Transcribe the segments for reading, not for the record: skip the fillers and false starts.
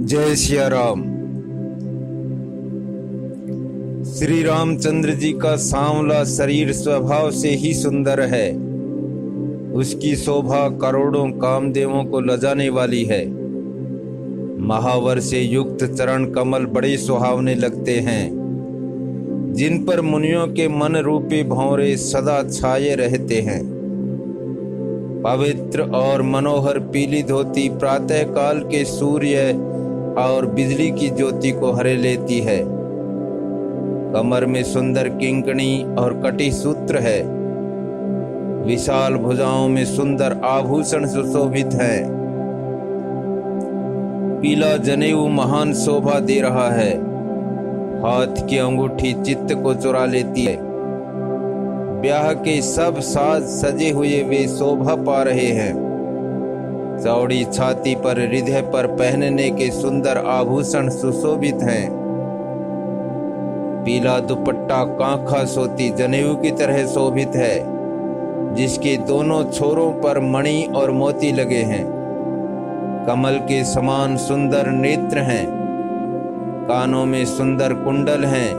जय सिया राम। श्री रामचंद्र जी का सांवला शरीर स्वभाव से ही सुंदर है। उसकी शोभा करोड़ों कामदेवों को लजाने वाली है। महावर से युक्त चरण कमल बड़े सुहावने लगते हैं, जिन पर मुनियों के मन रूपी भंवरे सदा छाए रहते हैं। पवित्र और मनोहर पीली धोती प्रातः काल के सूर्य और बिजली की ज्योति को हरे लेती है। कमर में सुंदर किंकणी और कटी सूत्र है। विशाल भुजाओं में सुंदर आभूषण सुशोभित है। पीला जनेऊ महान शोभा दे रहा है। हाथ की अंगूठी चित्त को चुरा लेती है। ब्याह के सब साज सजे हुए वे शोभा पा रहे हैं। चौड़ी छाती पर हृदय पर पहनने के सुंदर आभूषण सुशोभित हैं। पीला दुपट्टा कांखा सोती जनेऊ की तरह शोभित है, जिसके दोनों छोरों पर मणि और मोती लगे हैं। कमल के समान सुंदर नेत्र हैं। कानों में सुंदर कुंडल हैं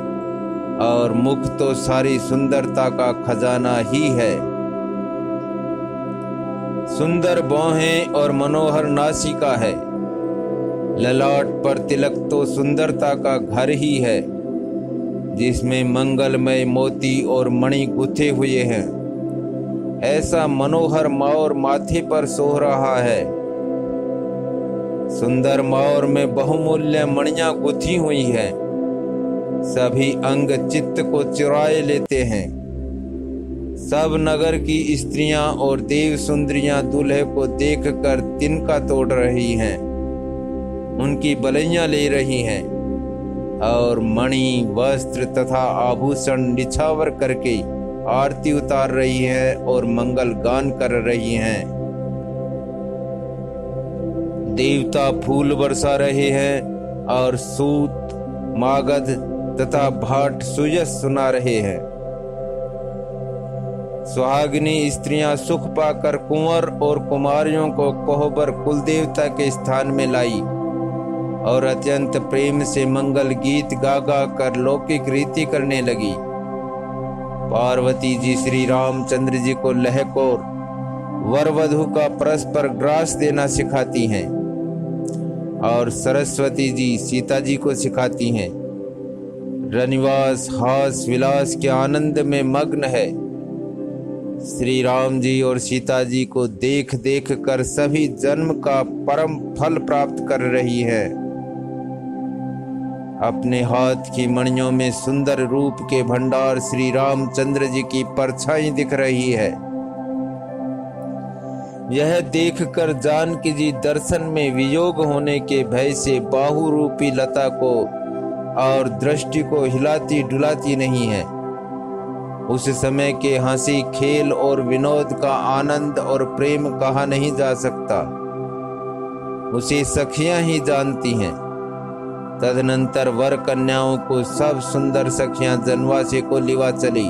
और मुख तो सारी सुंदरता का खजाना ही है। सुंदर बाहें और मनोहर नासिका है। ललाट पर तिलक तो सुंदरता का घर ही है, जिसमें मंगलमय मोती और मणि गुथे हुए हैं। ऐसा मनोहर मौर माथे पर सोह रहा है। सुंदर मौर में बहुमूल्य मणियां गुथी हुई हैं। सभी अंग चित्त को चुराए लेते हैं। सब नगर की स्त्रियां और देव सुंदरियां दूल्हे को देखकर तिनका तोड़ रही हैं। उनकी बलैयां ले रही हैं और मणि वस्त्र तथा आभूषण निछावर करके आरती उतार रही हैं और मंगल गान कर रही हैं। देवता फूल बरसा रहे हैं और सूत मागध तथा भाट सुयस सुना रहे हैं। सुहागिनी स्त्रियां सुख पाकर कुंवर और कुमारियों को कोहबर कुलदेवता के स्थान में लाई और अत्यंत प्रेम से मंगल गीत गा गा कर लौकिक रीति करने लगी। पार्वती जी श्री रामचंद्र जी को लहकोर वर वधु का परस्पर ग्रास देना सिखाती हैं और सरस्वती जी सीता जी को सिखाती हैं। रनिवास हास विलास के आनंद में मग्न है। श्री राम जी और सीता जी को देख देख कर सभी जन्म का परम फल प्राप्त कर रही है। अपने हाथ की मणियों में सुंदर रूप के भंडार श्री रामचंद्र जी की परछाई दिख रही है। यह देखकर जानकी जी दर्शन में वियोग होने के भय से बाहु रूपी लता को और दृष्टि को हिलाती डुलाती नहीं है। उस समय के हंसी खेल और विनोद का आनंद और प्रेम कहा नहीं जा सकता। उसे सखियां ही जानती हैं। तदनंतर वर कन्याओं को सब सुंदर सखियां जनवासे को लिवा चली।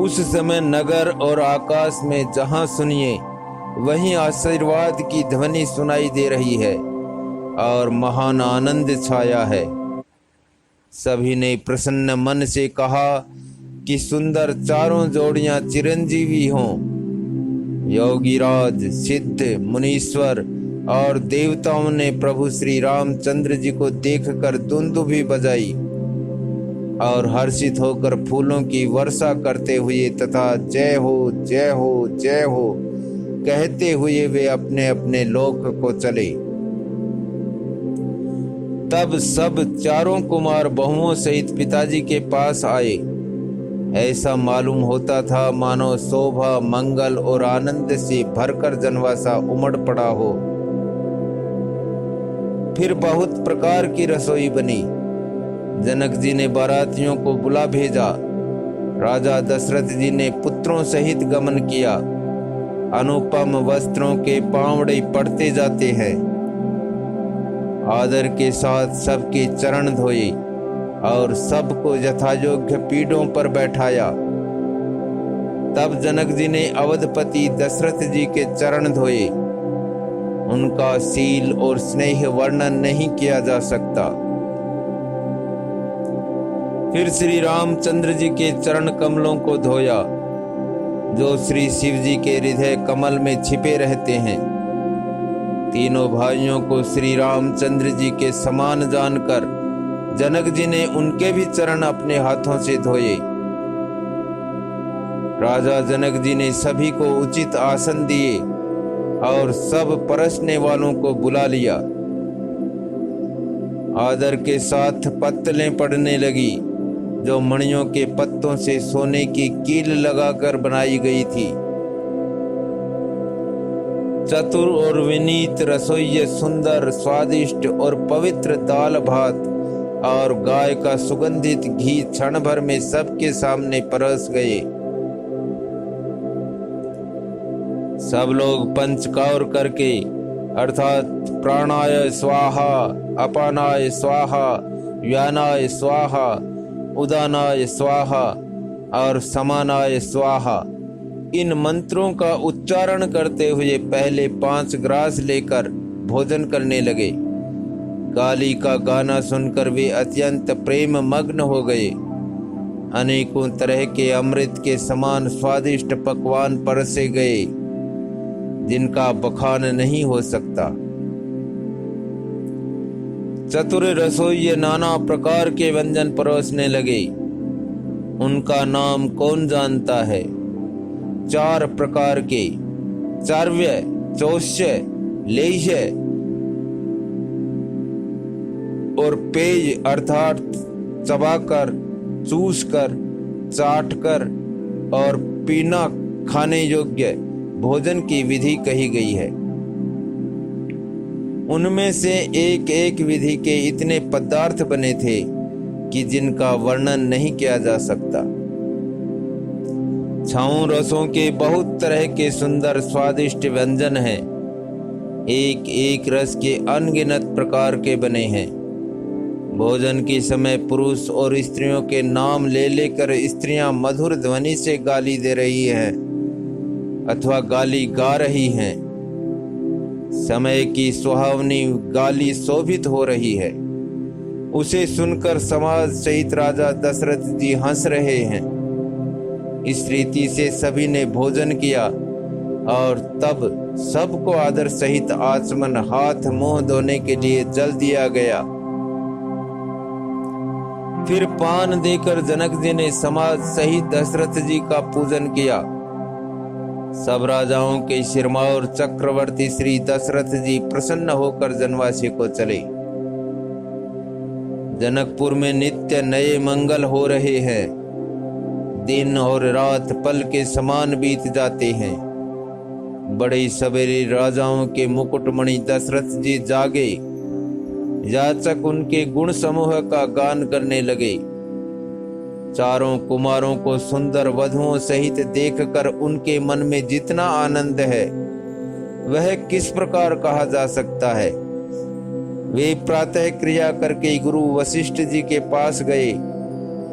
उस समय नगर और आकाश में जहां सुनिए वहीं आशीर्वाद की ध्वनि सुनाई दे रही है और महान आनंद छाया है। सभी ने प्रसन्न मन से कहा कि सुंदर चारों जोड़ियां चिरंजीवी हों। योगीराज सिद्ध मुनीश्वर और देवताओं ने प्रभु श्री रामचंद्र जी को देखकर दुंदुभी बजाई और हर्षित होकर फूलों की वर्षा करते हुए तथा जय हो जय हो जय हो कहते हुए वे अपने अपने लोक को चले। तब सब चारों कुमार बहुओं सहित पिताजी के पास आए। ऐसा मालूम होता था मानो शोभा मंगल और आनंद से भरकर जनवासा उमड़ पड़ा हो। फिर बहुत प्रकार की रसोई बनी। जनक जी ने बारातियों को बुला भेजा। राजा दशरथ जी ने पुत्रों सहित गमन किया। अनुपम वस्त्रों के पावड़े पड़ते जाते हैं। आदर के साथ सबके चरण धोए और सबको यथायोग्य पीढ़ों पर बैठाया। तब जनक जी ने अवधपति दशरथ जी के चरण धोए। उनका शील और स्नेह वर्णन नहीं किया जा सकता। फिर श्री रामचंद्र जी के चरण कमलों को धोया, जो श्री शिव जी के हृदय कमल में छिपे रहते हैं। तीनों भाइयों को श्री रामचंद्र जी के समान जानकर जनक जी ने उनके भी चरण अपने हाथों से धोए। राजा जनक जी ने सभी को उचित आसन दिए और सब परसने वालों को बुला लिया। आदर के साथ पत्तलें पड़ने लगी, जो मणियों के पत्तों से सोने की कील लगाकर बनाई गई थी। चतुर और विनीत रसोइये सुंदर, स्वादिष्ट और पवित्र दाल भात और गाय का सुगंधित घी क्षण भर में सबके सामने परस गए। सब लोग पंचकौर करके अर्थात प्राणाय स्वाहा, अपानाय स्वाहा, व्यानाय स्वाहा, उदानाय स्वाहा और समानाय स्वाहा, इन मंत्रों का उच्चारण करते हुए पहले 5 ग्रास लेकर भोजन करने लगे। गाली का गाना सुनकर वे अत्यंत प्रेम मग्न हो गए। अनेकों तरह के अमृत के समान स्वादिष्ट पकवान परसे गए, जिनका बखान नहीं हो सकता। चतुर रसोइये नाना प्रकार के व्यंजन परोसने लगे। उनका नाम कौन जानता है? 4 प्रकार के चार्व्य, चौष्य, लेह्य और पेय अर्थात चबाकर, चूसकर, चाटकर और पीना खाने योग्य भोजन की विधि कही गई है। उनमें से एक एक विधि के इतने पदार्थ बने थे कि जिनका वर्णन नहीं किया जा सकता। 6 रसों के बहुत तरह के सुंदर स्वादिष्ट व्यंजन हैं। एक एक रस के अनगिनत प्रकार के बने हैं। भोजन के समय पुरुष और स्त्रियों के नाम ले लेकर स्त्रियां मधुर ध्वनि से गाली दे रही हैं अथवा गाली गा रही हैं। समय की सुहावनी गाली शोभित हो रही है। उसे सुनकर समाज सहित राजा दशरथ जी हंस रहे हैं। इस रीति से सभी ने भोजन किया और तब सबको आदर सहित आचमन, हाथ मुंह धोने के लिए जल दिया गया। फिर पान देकर जनक जी ने समाज सहित दशरथ जी का पूजन किया। सब राजाओं के सिरमौर चक्रवर्ती श्री दशरथ जी प्रसन्न होकर जनवासी को चले। जनकपुर में नित्य नए मंगल हो रहे हैं। दिन और रात पल के समान बीत जाते हैं। बड़े सवेरे राजाओं के मुकुटमणि दशरथ जी जागे। याचक उनके गुण समूह का गान करने लगे। चारों कुमारों को सुंदर वधुओं सहित देखकर उनके मन में जितना आनंद है वह किस प्रकार कहा जा सकता है। वे प्रातः क्रिया करके गुरु वशिष्ठ जी के पास गए।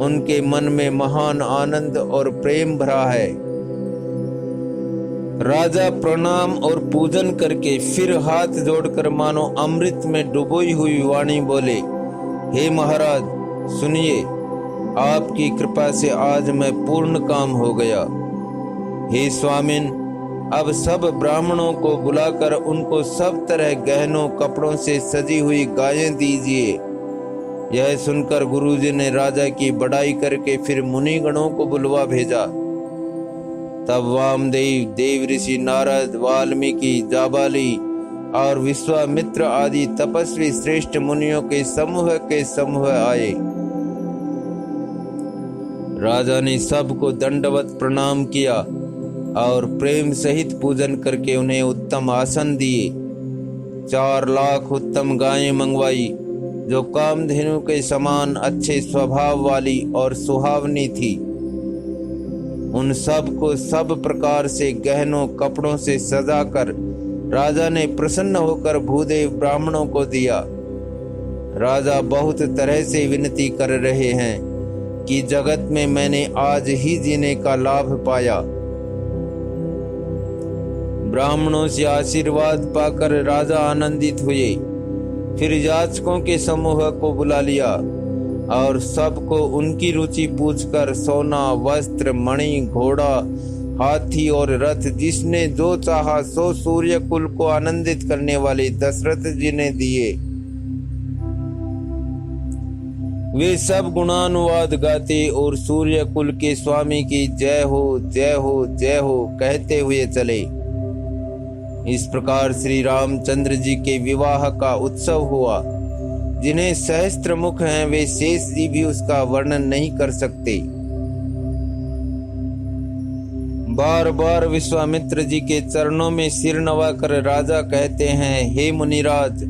उनके मन में महान आनंद और प्रेम भरा है। राजा प्रणाम और पूजन करके फिर हाथ जोड़कर मानो अमृत में डुबोई हुई वाणी बोले, हे महाराज सुनिए, आपकी कृपा से आज मैं पूर्ण काम हो गया। हे स्वामिन, अब सब ब्राह्मणों को बुलाकर उनको सब तरह गहनों कपड़ों से सजी हुई गायें दीजिए। यह सुनकर गुरुजी ने राजा की बड़ाई करके फिर मुनिगणों को बुलवा भेजा। तब वामदेव, देव ऋषि नारद, वाल्मीकि, जाबाली और विश्वामित्र आदि तपस्वी श्रेष्ठ मुनियों के समूह आए। राजा ने सबको दंडवत प्रणाम किया और प्रेम सहित पूजन करके उन्हें उत्तम आसन दिए। 4 लाख उत्तम गायें मंगवाई, जो कामधेनु के समान अच्छे स्वभाव वाली और सुहावनी थी। उन सब को सब प्रकार से गहनों कपड़ों से सजाकर राजा ने प्रसन्न होकर भूदेव ब्राह्मणों को दिया। राजा बहुत तरह से विनती कर रहे हैं कि जगत में मैंने आज ही जीने का लाभ पाया। ब्राह्मणों से आशीर्वाद पाकर राजा आनंदित हुए। फिर याचकों के समूह को बुला लिया और सबको उनकी रुचि पूछकर सोना, वस्त्र, मणि, घोड़ा, हाथी और रथ जिसने जो चाहा सो सूर्य कुल को आनंदित करने वाले दशरथ जी ने दिए। वे सब गुणानुवाद गाते और सूर्य कुल के स्वामी की जय हो, जय हो, जय हो कहते हुए चले। इस प्रकार श्री रामचंद्र जी के विवाह का उत्सव हुआ। जिन्हें सहस्त्र मुख हैं वे शेष जी भी उसका वर्णन नहीं कर सकते। बार बार विश्वामित्र जी के चरणों में सिर नवाकर राजा कहते हैं, हे मुनिराज,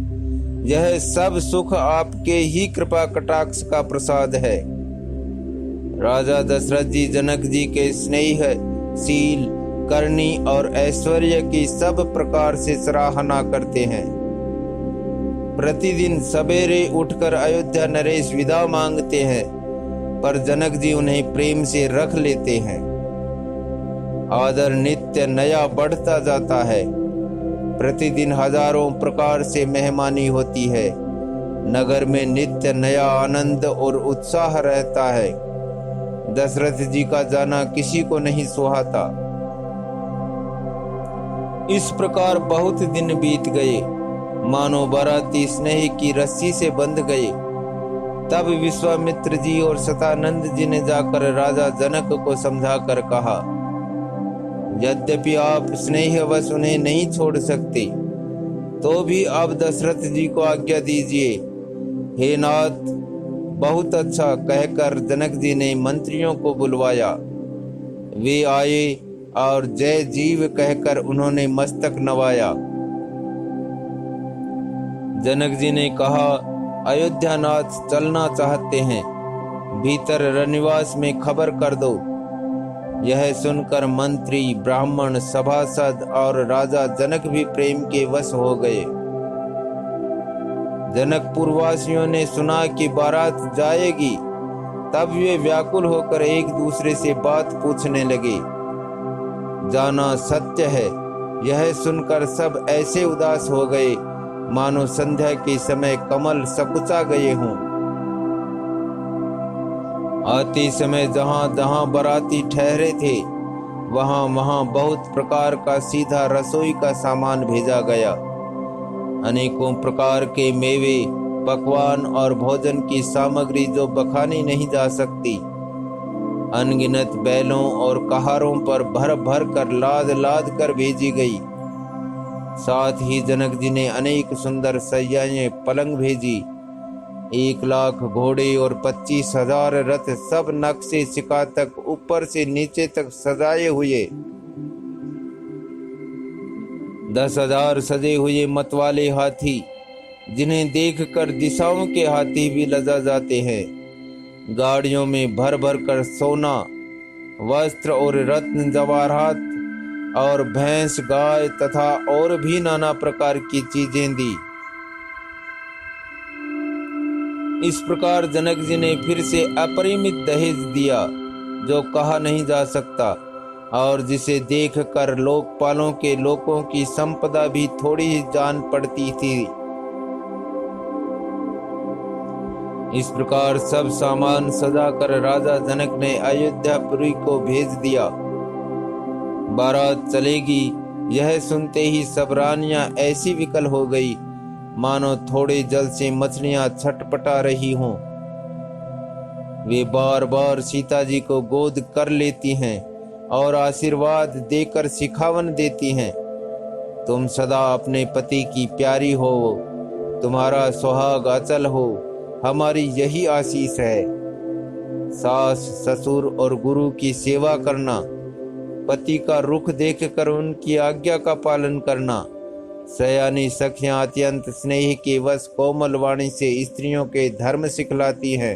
यह सब सुख आपके ही कृपा कटाक्ष का प्रसाद है। राजा दशरथ जी जनक जी के स्नेह, शील, करनी और ऐश्वर्य की सब प्रकार से सराहना करते हैं। प्रतिदिन सवेरे उठकर अयोध्या नरेश विदा मांगते हैं, पर जनक जी उन्हें प्रेम से रख लेते हैं। आदर नित्य नया बढ़ता जाता है। प्रतिदिन हजारों प्रकार से मेहमानी होती है। नगर में नित्य नया आनंद और उत्साह रहता है। दशरथ जी का जाना किसी को नहीं सुहाता। इस प्रकार बहुत दिन बीत गए, मानो बाराती स्नेह की रस्सी से बंध गए। तब विश्वामित्र जी और सतानंद जी ने जाकर राजा जनक को समझाकर कहा, यद्यपि आप स्नेहवश उन्हें नहीं छोड़ सकते, तो भी अब दशरथ जी को आज्ञा दीजिए। हे नाथ, बहुत अच्छा कहकर जनक जी ने मंत्रियों को बुलवाया। वे आए और जय जीव कहकर उन्होंने मस्तक नवाया। जनक जी ने कहा, अयोध्यानाथ चलना चाहते हैं, भीतर रनिवास में खबर कर दो। यह सुनकर मंत्री, ब्राह्मण, सभासद और राजा जनक भी प्रेम के वश हो गए। जनकपुर वासियों ने सुना कि बारात जाएगी, तब वे व्याकुल होकर एक दूसरे से बात पूछने लगे। जाना सत्य है, यह सुनकर सब ऐसे उदास हो गए मानो संध्या के समय कमल सकुचा गए हों। आते समय जहां जहां बाराती ठहरे थे, वहां वहां बहुत प्रकार का सीधा रसोई का सामान भेजा गया। अनेकों प्रकार के मेवे, पकवान और भोजन की सामग्री जो बखानी नहीं जा सकती, अनगिनत बैलों और कहारों पर भर भर कर लाद लाद कर भेजी गई। साथ ही जनक जी ने अनेक सुंदर सैयाएं पलंग भेजी। 1,00,000 घोड़े और 25,000 रथ, सब नक्शे शिका तक ऊपर से नीचे तक सजाए हुए। 10,000 सजे हुए मतवाले हाथी, जिन्हें देखकर दिशाओं के हाथी भी लजा जाते हैं। गाड़ियों में भर भर कर सोना, वस्त्र और रत्न जवाहरात और भैंस, गाय तथा और भी नाना प्रकार की चीजें दी। इस प्रकार जनक जी ने फिर से अपरिमित दहेज दिया, जो कहा नहीं जा सकता और जिसे देखकर लोकपालों के लोगों की संपदा भी थोड़ी ही जान पड़ती थी। इस प्रकार सब सामान सजाकर राजा जनक ने अयोध्यापुरी को भेज दिया। बारात चलेगी, यह सुनते ही सब रानियां ऐसी विकल हो गई मानो थोड़े जल से मछलियां छटपटा रही हों। वे बार बार सीता जी को गोद कर लेती हैं और आशीर्वाद देकर सिखावन देती हैं। तुम सदा अपने पति की प्यारी हो, तुम्हारा सुहाग अचल हो, हमारी यही आशीष है। सास, ससुर और गुरु की सेवा करना, पति का रुख देखकर उनकी आज्ञा का पालन करना। सयानी सखियां अत्यंत स्नेह के वश कोमल वाणी से स्त्रियों के धर्म सिखलाती हैं।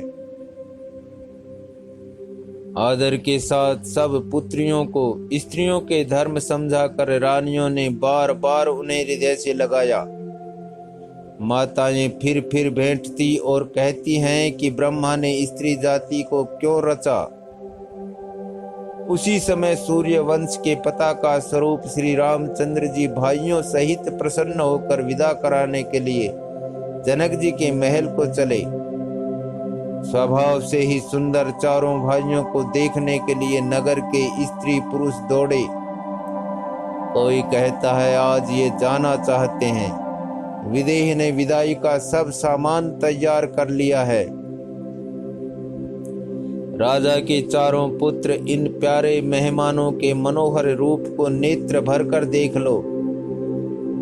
आदर के साथ सब पुत्रियों को स्त्रियों के धर्म समझाकर रानियों ने बार बार उन्हें हृदय से लगाया। माताएं फिर भेंटती और कहती हैं कि ब्रह्मा ने स्त्री जाति को क्यों रचा। उसी समय सूर्य वंश के पताका स्वरूप श्री रामचंद्र जी भाइयों सहित प्रसन्न होकर विदा कराने के लिए जनक जी के महल को चले। स्वभाव से ही सुंदर चारों भाइयों को देखने के लिए नगर के स्त्री पुरुष दौड़े। कोई कहता है आज ये जाना चाहते हैं। विदेह ने विदाई का सब सामान तैयार कर लिया है। राजा के चारों पुत्र इन प्यारे मेहमानों के मनोहर रूप को नेत्र भरकर देख लो।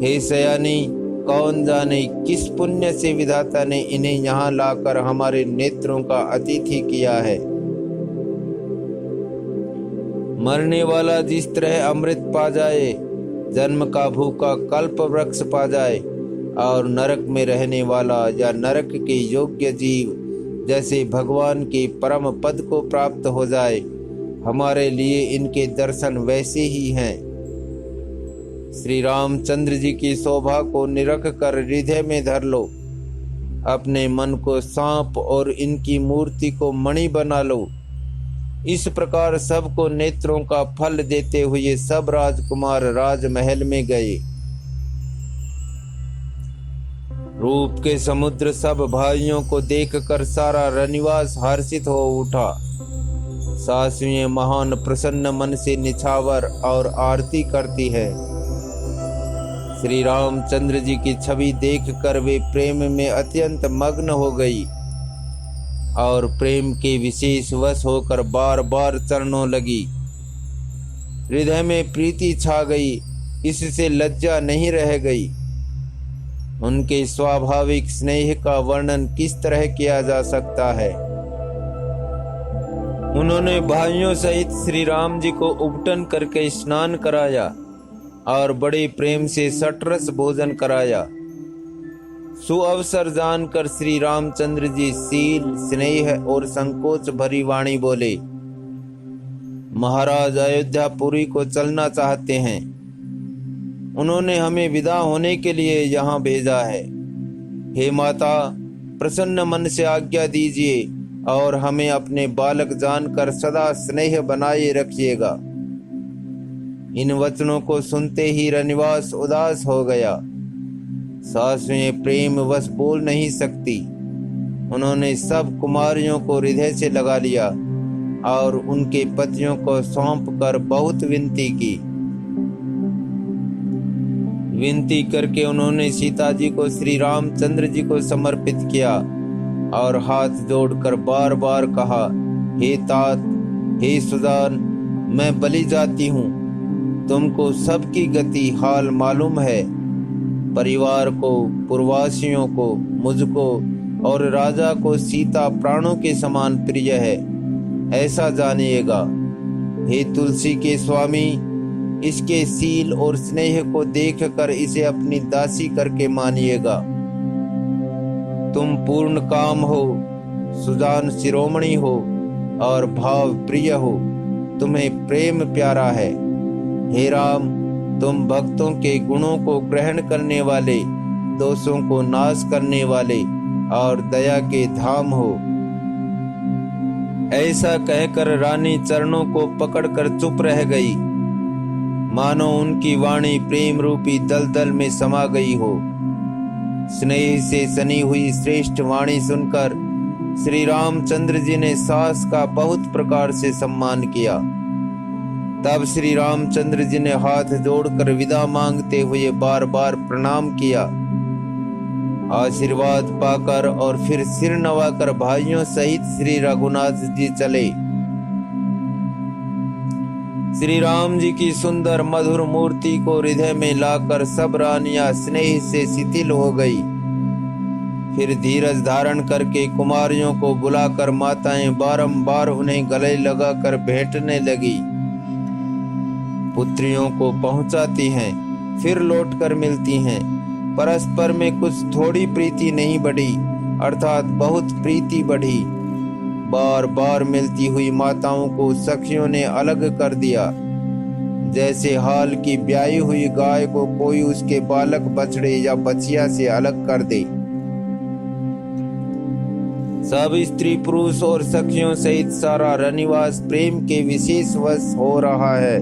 हे सयानी, कौन जाने किस पुण्य से विधाता ने इन्हें यहाँ लाकर हमारे नेत्रों का अतिथि किया है। मरने वाला जिस तरह अमृत पा जाए, जन्म का भूखा कल्प वृक्ष पा जाए, और नरक में रहने वाला या नरक के योग्य जीव जैसे भगवान के परम पद को प्राप्त हो जाए, हमारे लिए इनके दर्शन वैसे ही हैं। श्री रामचंद्र जी की शोभा को निरख कर हृदय में धर लो। अपने मन को सांप और इनकी मूर्ति को मणि बना लो। इस प्रकार सबको नेत्रों का फल देते हुए सब राजकुमार राजमहल में गए। रूप के समुद्र सब भाइयों को देखकर सारा रनिवास हर्षित हो उठा। सासुएं महान प्रसन्न मन से निछावर और आरती करती है। श्री रामचंद्र जी की छवि देखकर वे प्रेम में अत्यंत मग्न हो गई और प्रेम के विशेष वश होकर बार बार चरणों लगी। हृदय में प्रीति छा गई, इससे लज्जा नहीं रह गई। उनके स्वाभाविक स्नेह का वर्णन किस तरह किया जा सकता है। उन्होंने भाइयों सहित श्री राम जी को उपटन करके स्नान कराया और बड़े प्रेम से सटरस भोजन कराया। सुअवसर जानकर श्री रामचंद्र जी शील, स्नेह और संकोच भरी वाणी बोले, महाराज अयोध्यापुरी को चलना चाहते हैं। उन्होंने हमें विदा होने के लिए यहाँ भेजा है। हे माता, प्रसन्न मन से आज्ञा दीजिए और हमें अपने बालक जानकर सदा स्नेह बनाए रखिएगा। इन वचनों को सुनते ही रनिवास उदास हो गया। सासुएं प्रेम वश बोल नहीं सकती। उन्होंने सब कुमारियों को हृदय से लगा लिया और उनके पतियों को सौंप कर बहुत विनती की। विनती करके उन्होंने सीता जी को श्री रामचंद्र जी को समर्पित किया और हाथ जोड़कर बार बार कहा, हे तात, हे सुजान, मैं बलि जाती हूँ। तुमको सबकी गति हाल मालूम है। परिवार को, पूर्ववासियों को, मुझको और राजा को सीता प्राणों के समान प्रिय है, ऐसा जानिएगा। हे तुलसी के स्वामी, इसके शील और स्नेह को देखकर इसे अपनी दासी करके मानिएगा। तुम पूर्ण काम हो, सुजान शिरोमणि हो और भाव प्रिय हो। तुम्हें प्रेम प्यारा है। हे राम, तुम भक्तों के गुणों को ग्रहण करने वाले, दोषों को नाश करने वाले और दया के धाम हो। ऐसा कहकर रानी चरणों को पकड़कर चुप रह गई, मानो उनकी वाणी प्रेम रूपी दलदल में समा गई हो। स्नेह से सनी हुई श्रेष्ठ वाणी सुनकर श्री रामचंद्र जी ने सास का बहुत प्रकार से सम्मान किया। तब श्री रामचंद्र जी ने हाथ जोड़कर विदा मांगते हुए बार बार प्रणाम किया। आशीर्वाद पाकर और फिर सिर नवाकर भाइयों सहित श्री रघुनाथ जी चले। श्री राम जी की सुंदर मधुर मूर्ति को हृदय में लाकर सब रानियां स्नेह से शिथिल हो गई। फिर धीरज धारण करके कुमारियों को बुलाकर माताएं बारंबार उन्हें गले लगाकर भेंटने लगी। पुत्रियों को पहुंचाती हैं, फिर लौटकर मिलती हैं। परस्पर में कुछ थोड़ी प्रीति नहीं बढ़ी, अर्थात बहुत प्रीति बढ़ी। बार बार मिलती हुई माताओं को सखियों ने अलग कर दिया, जैसे हाल की ब्याई हुई गाय को कोई उसके बालक बछड़े या बछिया से अलग कर दे। सब स्त्री पुरुष और सखियों सहित सारा रनिवास प्रेम के विशेष वश हो रहा है।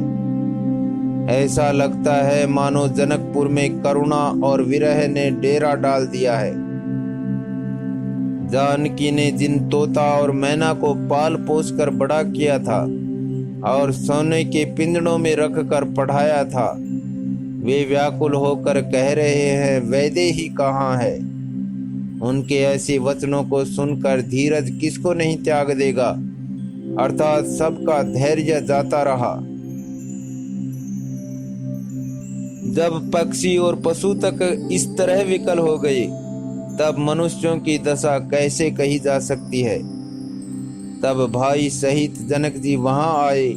ऐसा लगता है मानो जनकपुर में करुणा और विरह ने डेरा डाल दिया है। जानकी ने जिन तोता और मैना को पाल पोस कर बड़ा किया था और सोने के पिंजड़ों में रख कर पढ़ाया था, वे व्याकुल होकर कह रहे हैं वैदेही कहाँ है। उनके ऐसे वचनों को सुनकर धीरज किसको नहीं त्याग देगा, अर्थात सबका धैर्य जाता रहा। जब पक्षी और पशु तक इस तरह विकल हो गए, तब मनुष्यों की दशा कैसे कही जा सकती है। तब भाई सहित जनक जी वहां आए।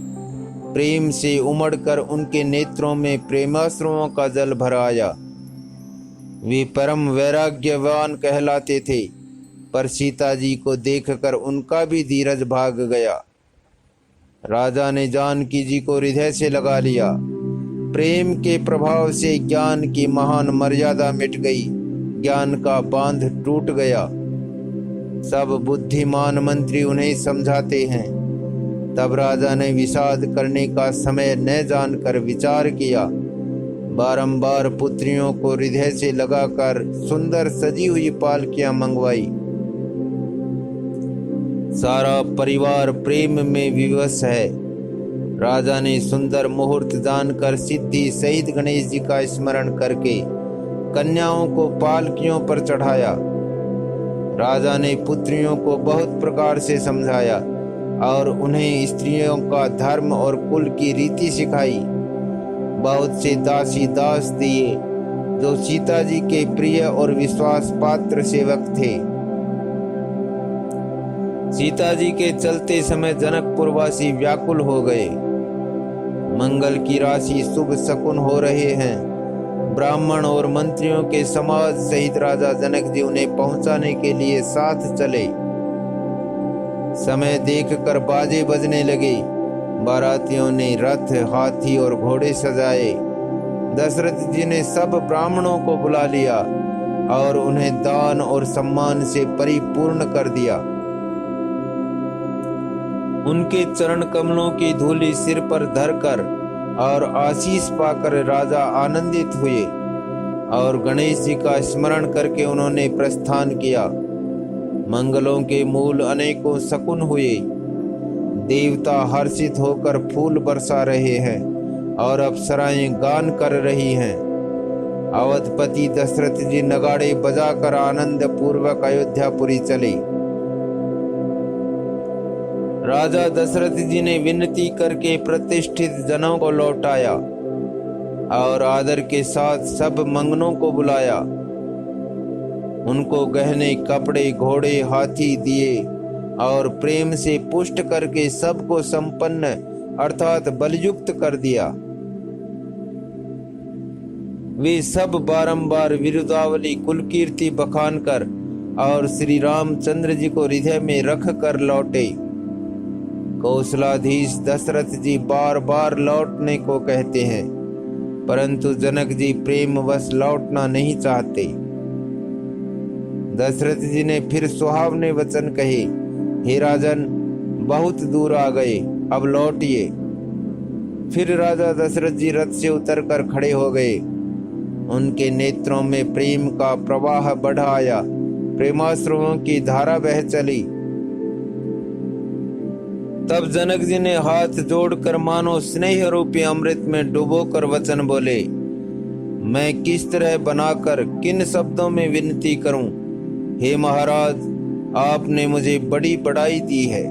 प्रेम से उमड़कर उनके नेत्रों में प्रेमाश्रुओं का जल भर आया। वे परम वैराग्यवान कहलाते थे, पर सीता जी को देखकर उनका भी धीरज भाग गया। राजा ने जानकी जी को हृदय से लगा लिया। प्रेम के प्रभाव से ज्ञान की महान मर्यादा मिट गई, ज्ञान का बांध टूट गया। सब बुद्धिमान मंत्री उन्हें समझाते हैं। तब राजा ने विषाद करने का समय न जानकर विचार किया। बारंबार पुत्रियों को हृदय से लगाकर सुंदर सजी हुई पालकियां मंगवाई। सारा परिवार प्रेम में विवश है। राजा ने सुंदर मुहूर्त जानकर सिद्धि सहित गणेश जी का स्मरण करके कन्याओं को पालकियों पर चढ़ाया। राजा ने पुत्रियों को बहुत प्रकार से समझाया और उन्हें स्त्रियों का धर्म और कुल की रीति सिखाई। बहुत से दासी दास दिए जो सीता जी के प्रिय और विश्वास पात्र सेवक थे। सीता जी के चलते समय जनकपुरवासी व्याकुल हो गए। मंगल की राशि शुभ शकुन हो रहे हैं। ब्राह्मण और मंत्रियों के समाज सहित राजा जनक जी उन्हें पहुंचाने के लिए साथ चले। समय देखकर बाजे बजने लगे। बारातियों ने रथ, हाथी और घोड़े सजाए। दशरथ जी ने सब ब्राह्मणों को बुला लिया और उन्हें दान और सम्मान से परिपूर्ण कर दिया। उनके चरण कमलों की धूलि सिर पर धरकर और आशीष पाकर राजा आनंदित हुए और गणेश जी का स्मरण करके उन्होंने प्रस्थान किया। मंगलों के मूल अनेकों शकुन हुए। देवता हर्षित होकर फूल बरसा रहे हैं और अप्सराएं गान कर रही हैं। अवधपति दशरथ जी नगाड़े बजाकर आनंद पूर्वक अयोध्यापुरी चले। राजा दशरथ जी ने विनती करके प्रतिष्ठित जनों को लौटाया और आदर के साथ सब मंगनों को बुलाया। उनको गहने, कपड़े, घोड़े, हाथी दिए और प्रेम से पुष्ट करके सबको संपन्न अर्थात बलयुक्त कर दिया। वे सब बारंबार विरुदावली कुलकीर्ति बखान कर और श्री रामचंद्र जी को हृदय में रख कर लौटे। कौशलाधीश दशरथ जी बार बार लौटने को कहते हैं, परंतु जनक जी प्रेमवश लौटना नहीं चाहते। दशरथ जी ने फिर सुहावने वचन कहे, हे राजन, बहुत दूर आ गए, अब लौटिए। फिर राजा दशरथ जी रथ से उतरकर खड़े हो गए। उनके नेत्रों में प्रेम का प्रवाह बढ़ आया। प्रेमाश्रुओं की धारा बह चली। तब जनक जी ने हाथ जोड़कर मानो स्नेह रूपी अमृत में डुबोकर वचन बोले, मैं किस तरह बनाकर किन शब्दों में विनती करूं। हे महाराज, आपने मुझे बड़ी बड़ाई दी है।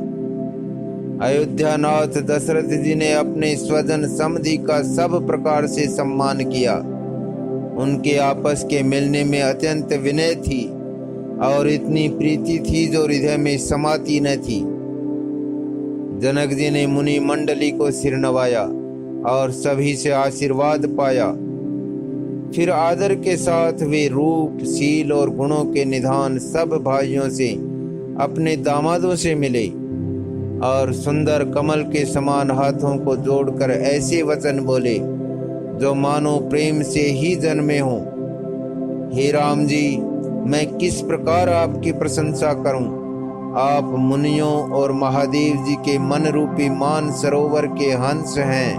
अयोध्यानाथ दशरथ जी ने अपने स्वजन समधि का सब प्रकार से सम्मान किया। उनके आपस के मिलने में अत्यंत विनय थी और इतनी प्रीति थी जो हृदय में समाती न थी। जनक जी ने मुनि मंडली को सिर नवाया और सभी से आशीर्वाद पाया। फिर आदर के साथ वे रूप, शील और गुणों के निधान सब भाइयों से अपने दामादों से मिले और सुंदर कमल के समान हाथों को जोड़कर ऐसे वचन बोले जो मानो प्रेम से ही जन्मे हों। हे राम जी, मैं किस प्रकार आपकी प्रशंसा करूं। आप मुनियों और महादेव जी के मन रूपी मान सरोवर के हंस हैं।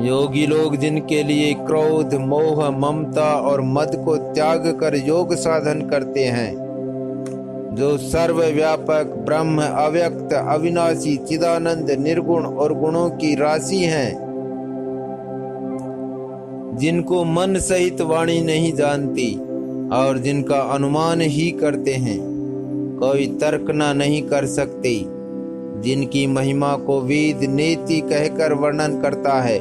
योगी लोग जिनके लिए क्रोध, मोह, ममता और मद को त्याग कर योग साधन करते हैं, जो सर्वव्यापक ब्रह्म, अव्यक्त, अविनाशी, चिदानंद, निर्गुण और गुणों की राशि हैं, जिनको मन सहित वाणी नहीं जानती और जिनका अनुमान ही करते हैं, कोई तर्कना नहीं कर सकते, जिनकी महिमा को वेद नेति कहकर वर्णन करता है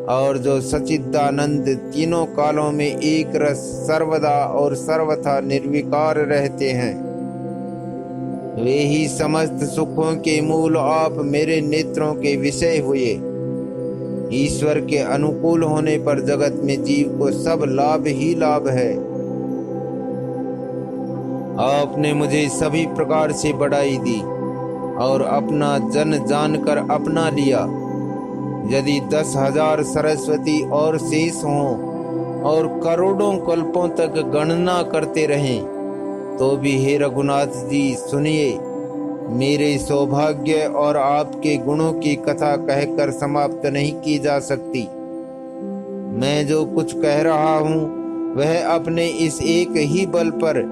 और जो सच्चिदानंद तीनों कालों में एक रस सर्वदा और सर्वथा निर्विकार रहते हैं, वे ही समस्त सुखों के मूल आप मेरे नेत्रों के विषय हुए। ईश्वर के अनुकूल होने पर जगत में जीव को सब लाभ ही लाभ है। आपने मुझे सभी प्रकार से बढ़ाई दी और अपना जन जानकर अपना लिया। यदि 10,000 सरस्वती और शेष हों और करोड़ों कल्पों तक गणना करते रहें, तो भी हे रघुनाथ जी सुनिए, मेरे सौभाग्य और आपके गुणों की कथा कहकर समाप्त नहीं की जा सकती। मैं जो कुछ कह रहा हूँ वह अपने इस एक ही बल पर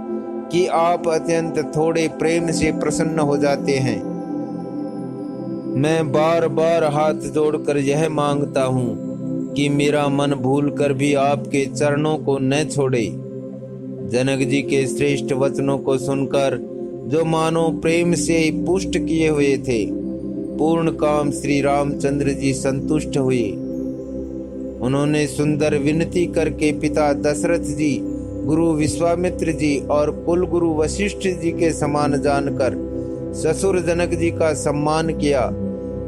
कि आप अत्यंत थोड़े प्रेम से प्रसन्न हो जाते हैं। मैं बार बार हाथ जोड़कर यह मांगता हूँ कि मेरा मन भूलकर भी आपके चरणों को न छोड़े। जनक जी के श्रेष्ठ वचनों को सुनकर जो मानो प्रेम से पुष्ट किए हुए थे, पूर्ण काम श्री रामचंद्र जी संतुष्ट हुए। उन्होंने सुंदर विनती करके पिता दशरथ जी, गुरु विश्वामित्र जी और कुल गुरु वशिष्ठ जी के समान जानकर ससुर जनक जी का सम्मान किया।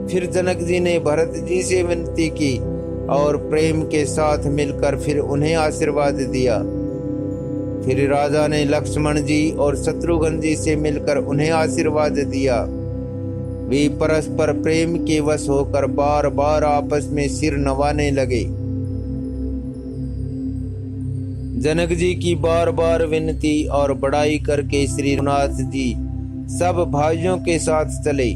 फिर जनक जी ने भरत जी से विनती की और प्रेम के साथ मिलकर फिर उन्हें आशीर्वाद दिया। फिर राजा ने लक्ष्मण जी और शत्रुघ्न जी से मिलकर उन्हें आशीर्वाद दिया। वे परस्पर प्रेम के वश होकर बार बार आपस में सिर नवाने लगे। जनक जी की बार बार विनती और बड़ाई करके श्री रघुनाथ जी सब भाइयों के साथ चले।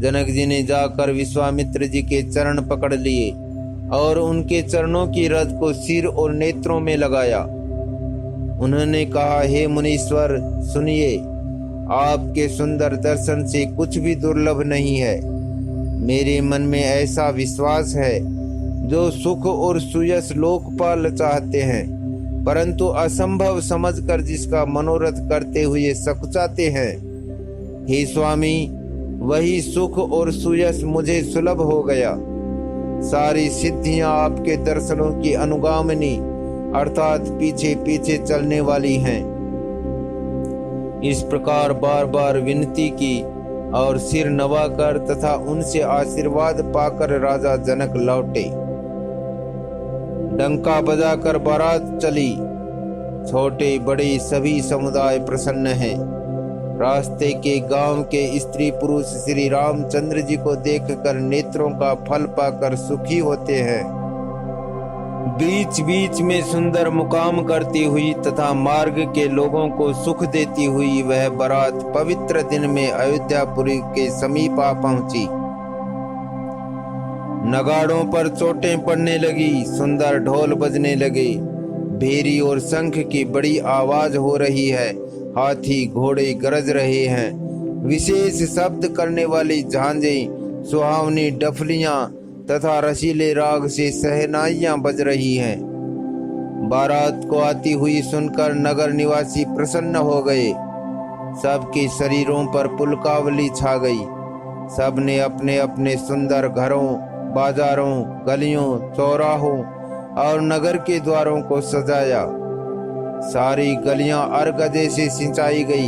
जनक जी ने जाकर विश्वामित्र जी के चरण पकड़ लिए और उनके चरणों की रज को सिर और नेत्रों में लगाया। उन्होंने कहा, हे मुनीश्वर सुनिए, आपके सुंदर दर्शन से कुछ भी दुर्लभ नहीं है। मेरे मन में ऐसा विश्वास है, जो सुख और सुयश लोकपाल चाहते हैं परंतु असंभव समझकर जिसका मनोरथ करते हुए सकुचाते हैं, हे स्वामी, वही सुख और सुयश मुझे सुलभ हो गया। सारी सिद्धियां आपके दर्शनों की अनुगामिनी अर्थात पीछे पीछे चलने वाली हैं। इस प्रकार बार बार विनती की और सिर नवाकर तथा उनसे आशीर्वाद पाकर राजा जनक लौटे। डंका बजाकर बारात चली। छोटे बड़े सभी समुदाय प्रसन्न हैं। रास्ते के गांव के स्त्री पुरुष श्री रामचंद्र जी को देखकर नेत्रों का फल पाकर सुखी होते हैं। बीच बीच में सुंदर मुकाम करती हुई तथा मार्ग के लोगों को सुख देती हुई वह बारात पवित्र दिन में अयोध्यापुरी के समीप आ पहुंची। नगाड़ों पर चोटें पड़ने लगी, सुंदर ढोल बजने लगे, भेरी और शंख की बड़ी आवाज हो रही है, हाथी घोड़े गरज रहे हैं, विशेष शब्द करने वाली झांझें, सुहावनी डफलियां तथा रसीले राग से सहनाइयां बज रही हैं। बारात को आती हुई सुनकर नगर निवासी प्रसन्न हो गए। सबके शरीरों पर पुलकावली छा गई। सबने अपने अपने सुंदर घरों, बाजारों, गलियों, चौराहों और नगर के द्वारों को सजाया। सारी गलियां अर्गजे से सिंचाई गई।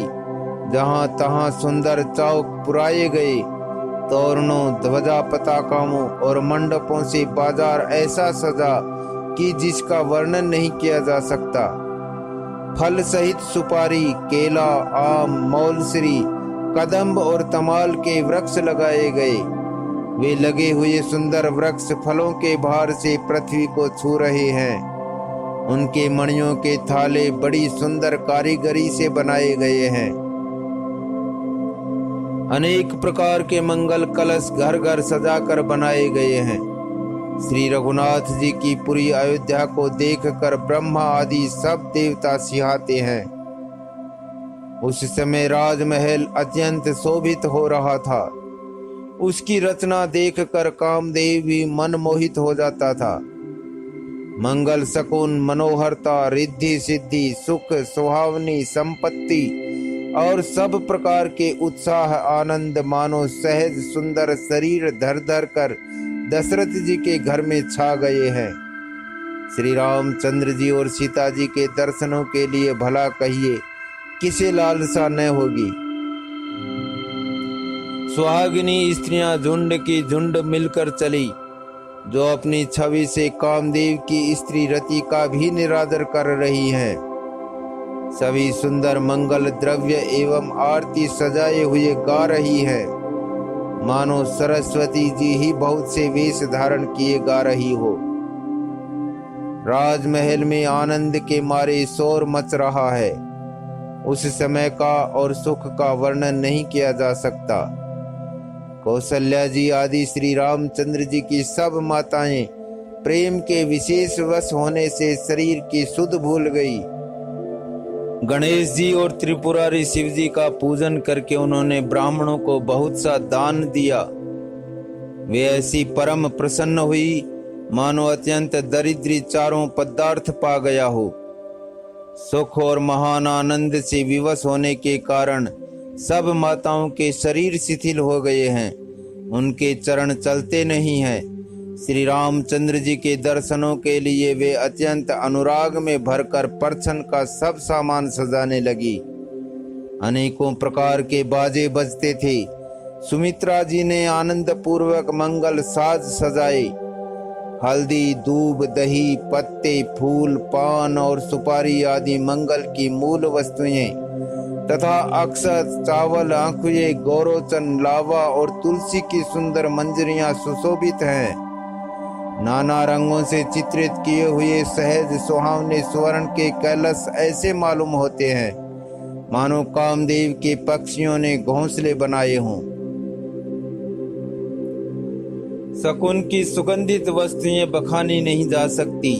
जहां तहां सुंदर चौक पुराए गए। तोरणों, ध्वजा पताकाओं और मंडपों से बाजार ऐसा सजा कि जिसका वर्णन नहीं किया जा सकता। फल सहित सुपारी, केला, आम, मौलसरी, कदम्ब और तमाल के वृक्ष लगाए गए। वे लगे हुए सुंदर वृक्ष फलों के भार से पृथ्वी को छू रहे हैं। उनके मणियों के थाले बड़ी सुंदर कारीगरी से बनाए गए हैं। अनेक प्रकार के मंगल कलश घर घर सजाकर बनाए गए हैं। श्री रघुनाथ जी की पूरी अयोध्या को देखकर ब्रह्मा आदि सब देवता सिहाते हैं। उस समय राजमहल अत्यंत शोभित हो रहा था। उसकी रचना देखकर कामदेव भी मनमोहित हो जाता था। मंगल शकुन मनोहरता रिद्धि सिद्धि सुख सुहावनी संपत्ति और सब प्रकार के उत्साह आनंद मानो सहज सुंदर शरीर धर धर कर दशरथ जी के घर में छा गए हैं। श्री रामचंद्र जी और सीता जी के दर्शनों के लिए भला कहिए किसे लालसा न होगी। सुहागिनी स्त्रियां झुंड की झुंड मिलकर चली, जो अपनी छवि से कामदेव की स्त्री रति का भी निरादर कर रही हैं। सभी सुंदर मंगल द्रव्य एवं आरती सजाए हुए गा रही है, मानो सरस्वती जी ही बहुत से वेश धारण किए गा रही हो। राजमहल में आनंद के मारे शोर मच रहा है। उस समय का और सुख का वर्णन नहीं किया जा सकता। कौशल्या जी आदि श्री रामचंद्र जी की सब माताएं प्रेम के विशेष वश होने से शरीर की सुध भूल गई। गणेश जी और त्रिपुरारी शिव जी का पूजन करके उन्होंने ब्राह्मणों को बहुत सा दान दिया। वे ऐसी परम प्रसन्न हुई मानो अत्यंत दरिद्री चारों पदार्थ पा गया हो। सुख और महान आनंद से विवश होने के कारण सब माताओं के शरीर शिथिल हो गए हैं, उनके चरण चलते नहीं हैं। श्री रामचंद्र जी के दर्शनों के लिए वे अत्यंत अनुराग में भरकर परछन का सब सामान सजाने लगी। अनेकों प्रकार के बाजे बजते थे। सुमित्रा जी ने आनंद पूर्वक मंगल साज सजाए। हल्दी दूब दही पत्ते फूल पान और सुपारी आदि मंगल की मूल वस्तुएं तथा अक्षत चावल आंखुए गौरोचन लावा और तुलसी की सुंदर मंजरियां सुशोभित हैं। नाना रंगों से चित्रित किए हुए सहज सुहावने स्वर्ण के कलश ऐसे मालूम होते हैं मानो कामदेव के पक्षियों ने घोंसले बनाए हों। शकुन की सुगंधित वस्तुएं बखानी नहीं जा सकती।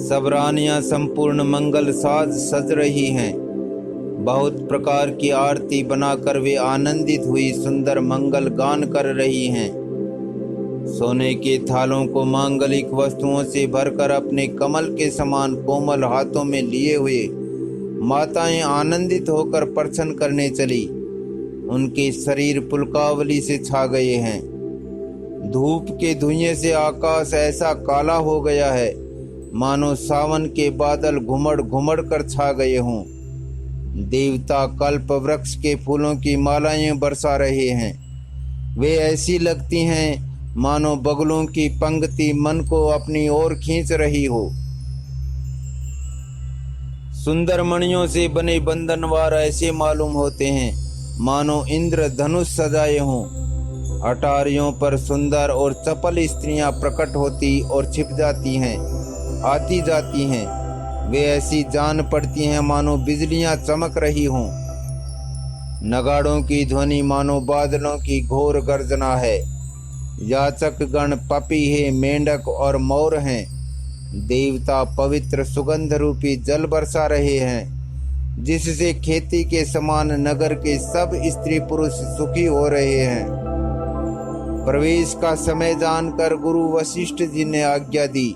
सब रानियां संपूर्ण मंगल साज सज रही हैं। बहुत प्रकार की आरती बनाकर वे आनंदित हुई सुंदर मंगल गान कर रही हैं। सोने के थालों को मांगलिक वस्तुओं से भरकर अपने कमल के समान कोमल हाथों में लिए हुए माताएं आनंदित होकर परछन करने चली। उनके शरीर पुलकावली से छा गए हैं। धूप के धुएं से आकाश ऐसा काला हो गया है मानो सावन के बादल घुमड़ घुमड़ कर छा गए हों। देवता कल्प वृक्ष के फूलों की मालाएं बरसा रहे हैं। वे ऐसी लगती हैं मानो बगलों की पंक्ति मन को अपनी ओर खींच रही हो। सुंदर मणियों से बने बंधनवार ऐसे मालूम होते हैं मानो इंद्र धनुष सजाए हों। अटारियों पर सुंदर और चपल स्त्रियां प्रकट होती और छिप जाती हैं, आती जाती हैं। वे ऐसी जान पड़ती हैं मानो बिजलियां चमक रही हों। नगाड़ों की ध्वनि मानो बादलों की घोर गर्जना है। याचक गण पपीहे मेंढक और मोर हैं। देवता पवित्र सुगंध रूपी जल बरसा रहे हैं, जिससे खेती के समान नगर के सब स्त्री पुरुष सुखी हो रहे हैं। प्रवेश का समय जानकर गुरु वशिष्ठ जी ने आज्ञा दी।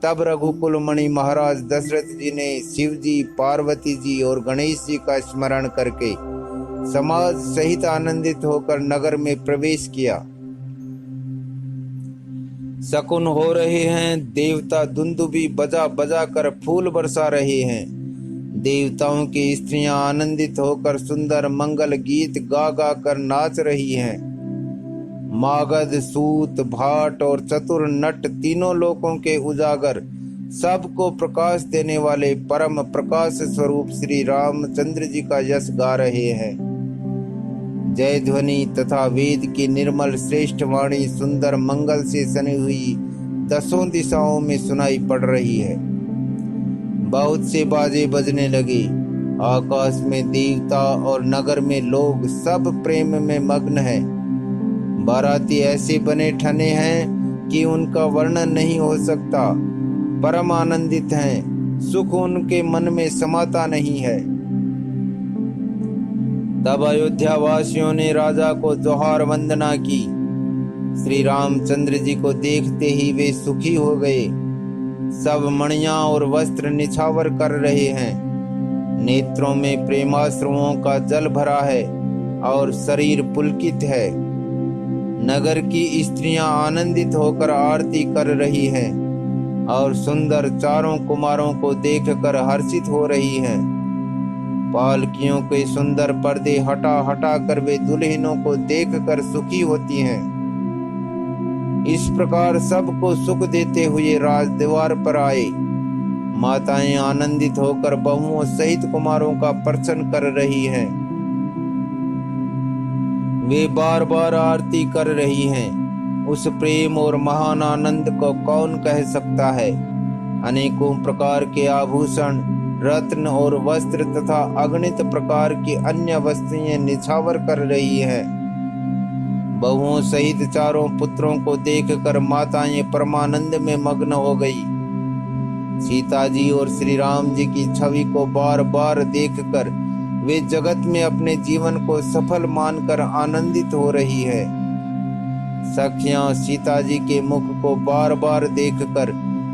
तब रघुकुल मणि महाराज दशरथ जी ने शिव जी पार्वती जी और गणेश जी का स्मरण करके समाज सहित आनंदित होकर नगर में प्रवेश किया। शकुन हो रहे हैं। देवता दुंदुभी बजा बजा कर फूल बरसा रहे हैं। देवताओं की स्त्रियां आनंदित होकर सुंदर मंगल गीत गा गा कर नाच रही हैं। मागध सूत भाट और चतुर नट तीनों लोकों के उजागर सबको प्रकाश देने वाले परम प्रकाश स्वरूप श्री रामचंद्र जी का यश गा रहे हैं। जय ध्वनि तथा वेद की निर्मल श्रेष्ठ वाणी सुंदर मंगल से सनी हुई दसों दिशाओं में सुनाई पड़ रही है। बहुत से बाजे बजने लगे। आकाश में देवता और नगर में लोग सब प्रेम में मग्न हैं। बाराती ऐसे बने ठने हैं कि उनका वर्णन नहीं हो सकता। परम आनंदित हैं, सुख उनके मन में समाता नहीं है। तब अयोध्या वासियों ने राजा को जोहार वंदना की। श्री रामचंद्र जी को देखते ही वे सुखी हो गए। सब मणियां और वस्त्र निछावर कर रहे हैं। नेत्रों में प्रेमाश्रुओं का जल भरा है और शरीर पुलकित है। नगर की स्त्रियां आनंदित होकर आरती कर रही हैं और सुंदर चारों कुमारों को देखकर हर्षित हो रही हैं। पालकियों के सुंदर पर्दे हटा हटा कर वे दुल्हनों को देखकर सुखी होती हैं। इस प्रकार सबको सुख देते हुए राज द्वार पर आए। माताएं आनंदित होकर बहुओं सहित कुमारों का प्रसन्न कर रही हैं। वे बार बार आरती कर रही हैं। उस प्रेम और महान आनंद को कौन कह सकता है। अनेकों प्रकार के आभूषण, रत्न और वस्त्र तथा अगणित प्रकार की अन्य वस्तुएं निछावर कर रही हैं। बहुओं सहित चारों पुत्रों को देखकर माताएं परमानंद में मग्न हो गई। सीता जी और श्री राम जी की छवि को बार बार देखकर वे जगत में अपने जीवन को सफल मानकर आनंदित हो रही है। सखियां सीता जी के मुख को बार बार देखकर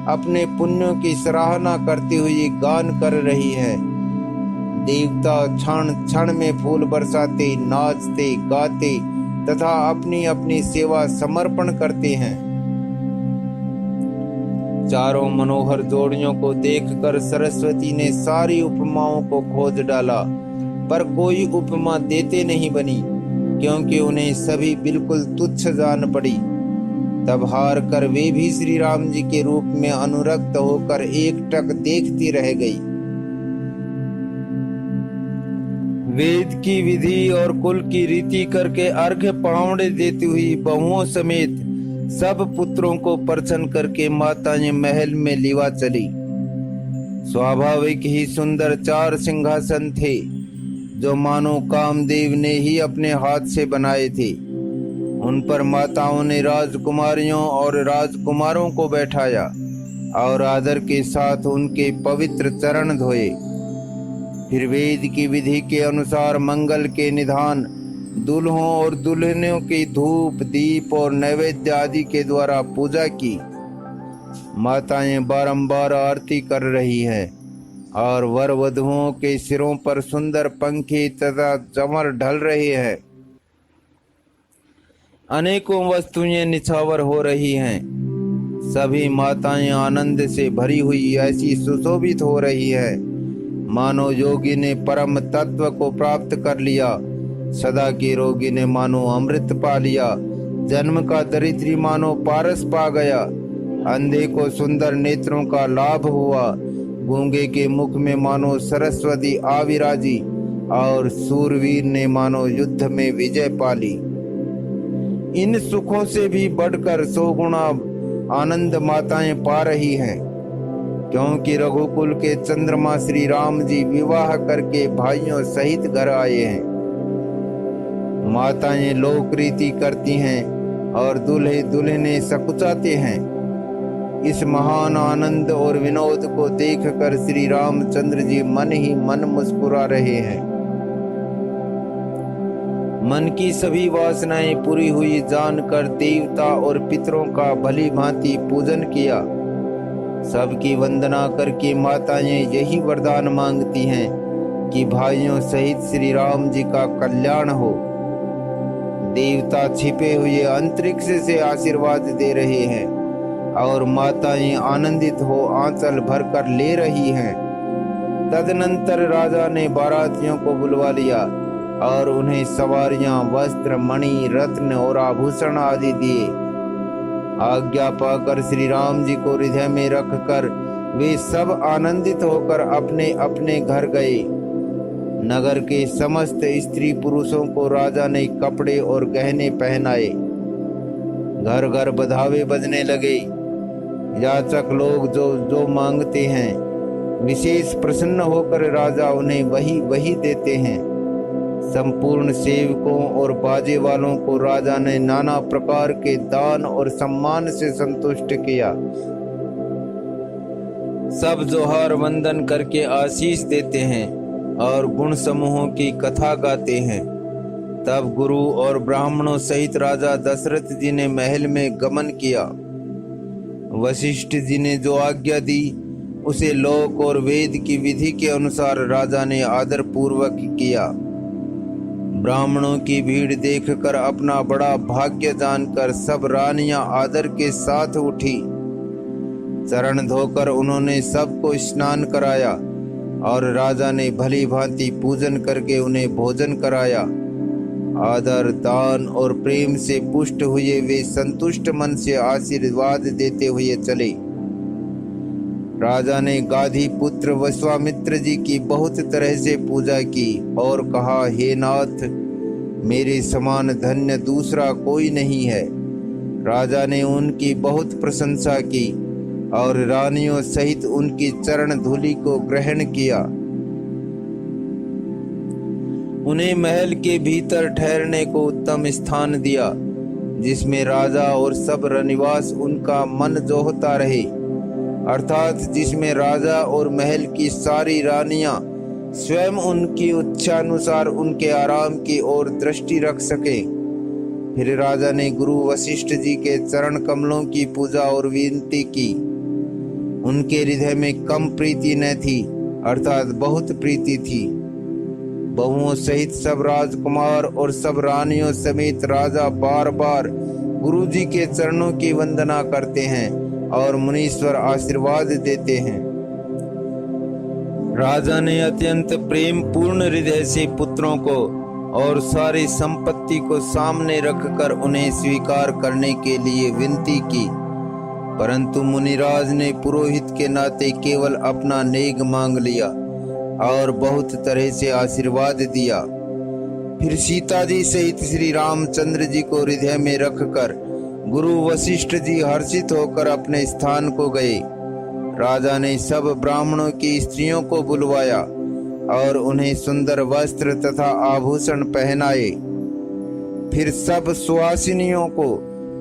अपने पुण्यों की सराहना करती हुई गान कर रही है। देवता क्षण क्षण में फूल बरसाते, नाचते, गाते तथा अपनी अपनी सेवा समर्पण करते हैं। चारों मनोहर जोड़ियों को देखकर सरस्वती ने सारी उपमाओं को खोज डाला, पर कोई उपमा देते नहीं बनी, क्योंकि उन्हें सभी बिल्कुल तुच्छ जान पड़ी। तब हार कर वे भी श्री राम जी के रूप में अनुरक्त होकर एकटक देखती रह गई। वेद की विधि और कुल की रीति करके अर्घ्य पावड़े देती हुई बहुओं समेत सब पुत्रों को प्रसन्न करके माताएं महल में लिवा चली। स्वाभाविक ही सुंदर 4 सिंहासन थे, जो मानो कामदेव ने ही अपने हाथ से बनाए थे। उन पर माताओं ने राजकुमारियों और राजकुमारों को बैठाया और आदर के साथ उनके पवित्र चरण धोए। फिर वेद की विधि के अनुसार मंगल के निधान, दुल्हों और दुल्हनों की धूप, दीप और नैवेद्य आदि के द्वारा पूजा की। माताएं बारंबार आरती कर रही हैं और वर वधुओं के सिरों पर सुंदर पंखे तथा चमर ढल रहे हैं। अनेकों वस्तुएं निछावर हो रही हैं। सभी माताएं आनंद से भरी हुई ऐसी सुशोभित हो रही है, मानो योगी ने परम तत्व को प्राप्त कर लिया। सदा के रोगी ने मानो अमृत पा लिया। जन्म का दरिद्री मानो पारस पा गया। अंधे को सुंदर नेत्रों का लाभ हुआ। गूंगे के मुख में मानो सरस्वती आविराजी और सूरवीर ने मानो युद्ध में विजय पाली। इन सुखों से भी बढ़कर 100 गुना आनंद माताएं पा रही हैं, क्योंकि रघुकुल के चंद्रमा श्री राम जी विवाह करके भाइयों सहित घर आए हैं। माताएं लोक रीति करती हैं और दूल्हे दुल्हने सकुचाते हैं। इस महान आनंद और विनोद को देखकर श्री रामचंद्र जी मन ही मन मुस्कुरा रहे हैं। मन की सभी वासनाएं पूरी हुई जानकर देवता और पितरों का भली भांति पूजन किया। सबकी वंदना करके माताएं यही वरदान मांगती हैं कि भाइयों सहित श्री राम जी का कल्याण हो। देवता छिपे हुए अंतरिक्ष से आशीर्वाद दे रहे हैं और माताएं आनंदित हो आंचल भरकर ले रही हैं। तदनंतर राजा ने बारातियों को बुलवा लिया और उन्हें सवारियां, वस्त्र, मणि, रत्न और आभूषण आदि दिए। आज्ञा पाकर श्री राम जी को हृदय में रखकर वे सब आनंदित होकर अपने अपने घर गए। नगर के समस्त स्त्री पुरुषों को राजा ने कपड़े और गहने पहनाए। घर घर बधावे बजने लगे। याचक लोग जो जो मांगते हैं विशेष प्रसन्न होकर राजा उन्हें वही देते हैं। संपूर्ण सेवकों और बाजे वालों को राजा ने नाना प्रकार के दान और सम्मान से संतुष्ट किया। सब जोहार वंदन करके आशीष देते हैं और गुण समूहों की कथा गाते हैं। तब गुरु और ब्राह्मणों सहित राजा दशरथ जी ने महल में गमन किया। वशिष्ठ जी ने जो आज्ञा दी उसे लोक और वेद की विधि के अनुसार राजा ने आदर पूर्वक किया। ब्राह्मणों की भीड़ देखकर अपना बड़ा भाग्य जानकर सब रानियां आदर के साथ उठी। चरण धोकर उन्होंने सबको स्नान कराया और राजा ने भली भांति पूजन करके उन्हें भोजन कराया। आदर, दान और प्रेम से पुष्ट हुए वे संतुष्ट मन से आशीर्वाद देते हुए चले। राजा ने गाधी पुत्र विश्वामित्र जी की बहुत तरह से पूजा की और कहा, हे नाथ, मेरे समान धन्य दूसरा कोई नहीं है। राजा ने उनकी बहुत प्रशंसा की और रानियों सहित उनकी चरण धूलि को ग्रहण किया। उन्हें महल के भीतर ठहरने को उत्तम स्थान दिया, जिसमें राजा और सब रनिवास उनका मन जोहता रहे, अर्थात जिसमें राजा और महल की सारी रानियां स्वयं उनकी इच्छानुसार उनके आराम की ओर दृष्टि रख सके। फिर राजा ने गुरु वशिष्ठ जी के चरण कमलों की पूजा और विनती की। उनके हृदय में कम प्रीति न थी, अर्थात बहुत प्रीति थी। बहुओं सहित सब राजकुमार और सब रानियों समेत राजा बार बार गुरु जी के चरणों की वंदना करते हैं और मुनीश्वर आशीर्वाद देते हैं। राजा ने अत्यंत प्रेम पूर्ण हृदय से पुत्रों को और सारी संपत्ति को सामने रखकर उन्हें स्वीकार करने के लिए विनती की, परंतु मुनिराज ने पुरोहित के नाते केवल अपना नेग मांग लिया और बहुत तरह से आशीर्वाद दिया। फिर सीता जी सहित श्री रामचंद्र जी को हृदय में रखकर गुरु वशिष्ठ जी हर्षित होकर अपने स्थान को गए। राजा ने सब ब्राह्मणों की स्त्रियों को बुलवाया और उन्हें सुंदर वस्त्र तथा आभूषण पहनाए। फिर सब सुहासिनियों को,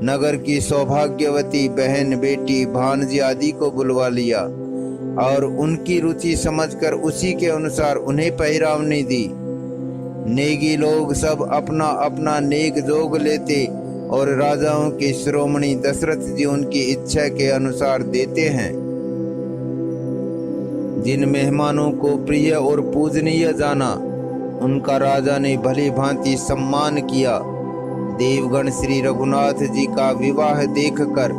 नगर की सौभाग्यवती बहन, बेटी, भांजी आदि को बुलवा लिया और उनकी रुचि समझकर उसी के अनुसार उन्हें पहिरावनी दी। नेगी लोग सब अपना अपना नेग जोग लेते और राजाओं के शिरोमणि दशरथ जी उनकी इच्छा के अनुसार देते हैं। जिन मेहमानों को प्रिय और पूजनीय जाना, उनका राजा ने भली भांति सम्मान किया। देवगण श्री रघुनाथ जी का विवाह देखकर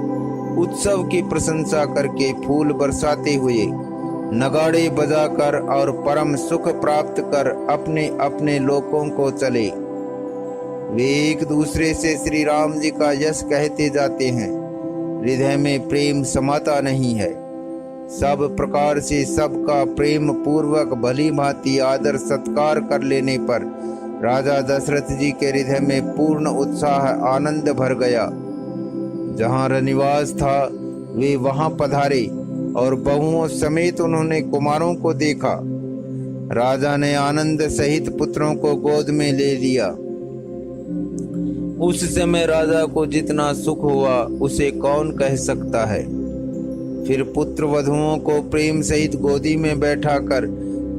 उत्सव की प्रशंसा करके फूल बरसाते हुए, नगाड़े बजाकर और परम सुख प्राप्त कर अपने अपने लोकों को चले। वे एक दूसरे से श्री राम जी का यश कहते जाते हैं। हृदय में प्रेम समाता नहीं है। सब प्रकार से सबका प्रेम पूर्वक भली भांति आदर सत्कार कर लेने पर राजा दशरथ जी के हृदय में पूर्ण उत्साह आनंद भर गया। जहाँ रनिवास था वे वहां पधारे और बहुओं समेत उन्होंने कुमारों को देखा। राजा ने आनंद सहित पुत्रों को गोद में ले लिया। उस समय राजा को जितना सुख हुआ उसे कौन कह सकता है। फिर पुत्र वधुओं को प्रेम सहित गोदी में बैठाकर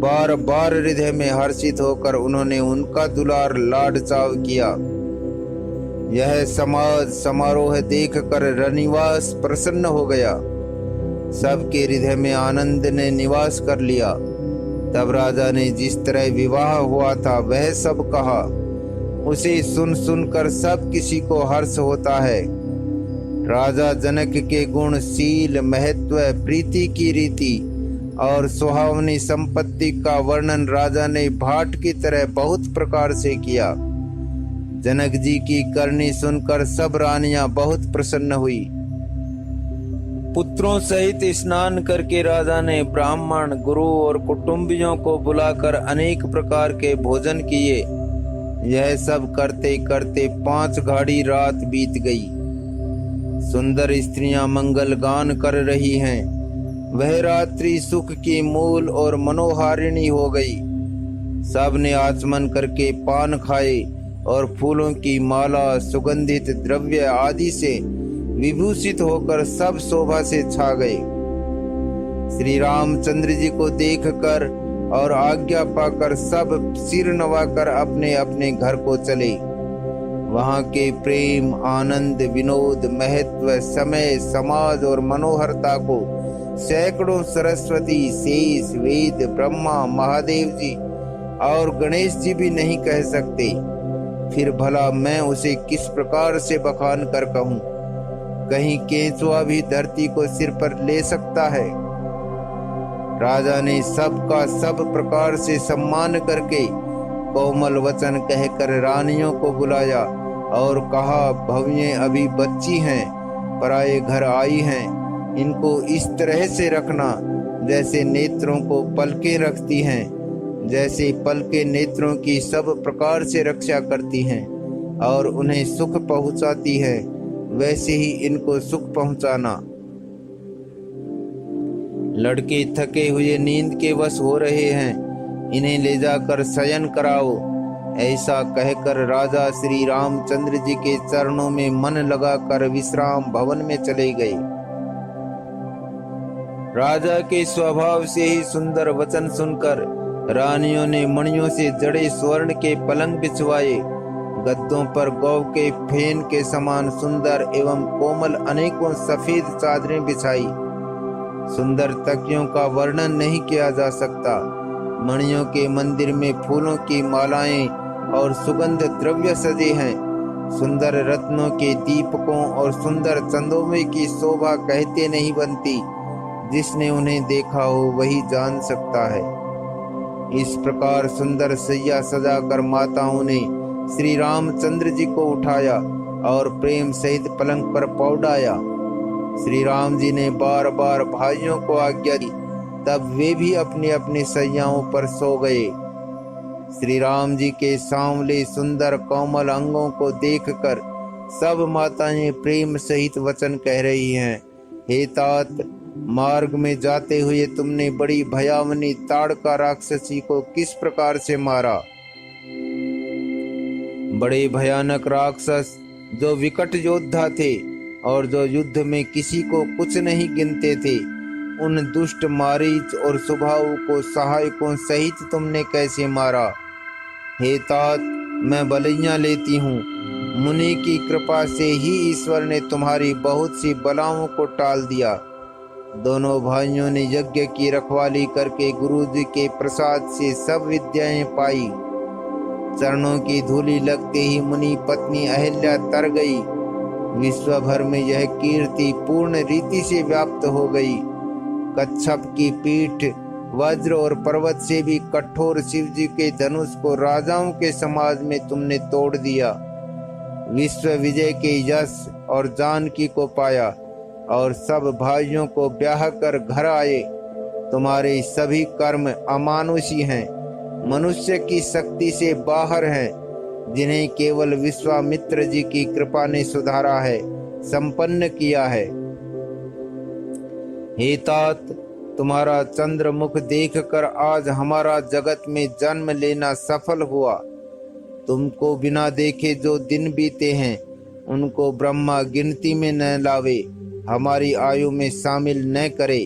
बार बार हृदय में हर्षित होकर उन्होंने उनका दुलार लाड चाव किया। यह समारोह देखकर रनिवास प्रसन्न हो गया। सबके हृदय में आनंद ने निवास कर लिया। तब राजा ने जिस तरह विवाह हुआ था वह सब कहा। उसे सुन सुनकर सब किसी को हर्ष होता है। राजा जनक के गुण, शील, महत्व, प्रीति की रीति और सुहावनी संपत्ति का वर्णन राजा ने भाट की तरह बहुत प्रकार से किया। जनक जी की करनी सुनकर सब रानियां बहुत प्रसन्न हुई। पुत्रों सहित स्नान करके राजा ने ब्राह्मण, गुरु और कुटुंबियों को बुलाकर अनेक प्रकार के भोजन किए। यह सब करते करते 5 घड़ी रात बीत गई। सुंदर स्त्रियां मंगल गान कर रही हैं। वह रात्रि सुख की मूल और मनोहारिणी हो गई। सब ने आचमन करके पान खाए और फूलों की माला, सुगंधित द्रव्य आदि से विभूषित होकर सब शोभा से छा गए। श्री रामचंद्र जी को देखकर और आज्ञा पाकर सब सिर नवाकर अपने अपने घर को चले। वहां के प्रेम, आनंद, विनोद, महत्व, समय, समाज और मनोहरता को सैकड़ों सरस्वती, शेष, वेद, ब्रह्मा, महादेव जी और गणेश जी भी नहीं कह सकते। फिर भला मैं उसे किस प्रकार से बखान कर कहूँ? कहीं केंचुआ भी धरती को सिर पर ले सकता है? राजा ने सबका सब प्रकार से सम्मान करके कोमल वचन कहकर रानियों को बुलाया और कहा, भव्य अभी बच्ची हैं, पराये घर आई हैं, इनको इस तरह से रखना जैसे नेत्रों को पलकें रखती हैं, जैसे पलकें नेत्रों की सब प्रकार से रक्षा करती हैं और उन्हें सुख पहुंचाती है, वैसे ही इनको सुख पहुंचाना। लड़के थके हुए नींद के वश हो रहे हैं, इन्हें ले जाकर शयन कराओ। ऐसा कहकर राजा श्री रामचंद्र जी के चरणों में मन लगाकर विश्राम भवन में चले गए। राजा के स्वभाव से ही सुंदर वचन सुनकर रानियों ने मणियों से जड़े स्वर्ण के पलंग बिछवाए। गद्दों पर गौ के फेन के समान सुंदर एवं कोमल अनेकों सफेद चादरें बिछाई। सुंदर तकियों का वर्णन नहीं किया जा सकता। मणियों के मंदिर में फूलों की मालाएं और सुगंध द्रव्य सजे हैं। सुंदर रत्नों के दीपकों और सुंदर चंदोमे की शोभा कहते नहीं बनती। जिसने उन्हें देखा हो वही जान सकता है। इस प्रकार सुंदर सैया सजाकर माताओं ने श्री रामचंद्र जी को उठाया और प्रेम सहित पलंग पर पौड़ाया। श्री राम जी ने बार बार भाइयों को आज्ञा दी, तब वे भी अपने अपने सैयाओं पर सो गए। श्री राम जी के सांवले सुंदर कोमल अंगों को देखकर सब माताएं प्रेम सहित वचन कह रही हैं, हे तात, मार्ग में जाते हुए तुमने बड़ी भयावनी ताड़का राक्षसी को किस प्रकार से मारा? बड़े भयानक राक्षस जो विकट योद्धा थे और जो युद्ध में किसी को कुछ नहीं गिनते थे, उन दुष्ट मारीच और सुबाहु को सहायकों सहित तुमने कैसे मारा? हे तात, मैं बलियां लेती हूँ। मुनि की कृपा से ही ईश्वर ने तुम्हारी बहुत सी बलाओं को टाल दिया। दोनों भाइयों ने यज्ञ की रखवाली करके गुरु जी के प्रसाद से सब विद्याएं पाई। चरणों की धूली लगते ही मुनि पत्नी अहिल्या तर गई। विश्व भर में यह कीर्ति पूर्ण रीति से व्याप्त हो गई। कच्छप की पीठ, वज्र और पर्वत से भी कठोर शिव जी के धनुष को राजाओं के समाज में तुमने तोड़ दिया। विश्व विजय के यश और जानकी को पाया और सब भाइयों को ब्याह कर घर आए। तुम्हारे सभी कर्म अमानुषी हैं, मनुष्य की शक्ति से बाहर हैं, जिन्हें केवल विश्वामित्र जी की कृपा ने सुधारा है, संपन्न किया है। हे तात, तुम्हारा चंद्रमुख देखकर आज हमारा जगत में जन्म लेना सफल हुआ। तुमको बिना देखे जो दिन बीते हैं, उनको ब्रह्मा गिनती में न लावे, हमारी आयु में शामिल न करे।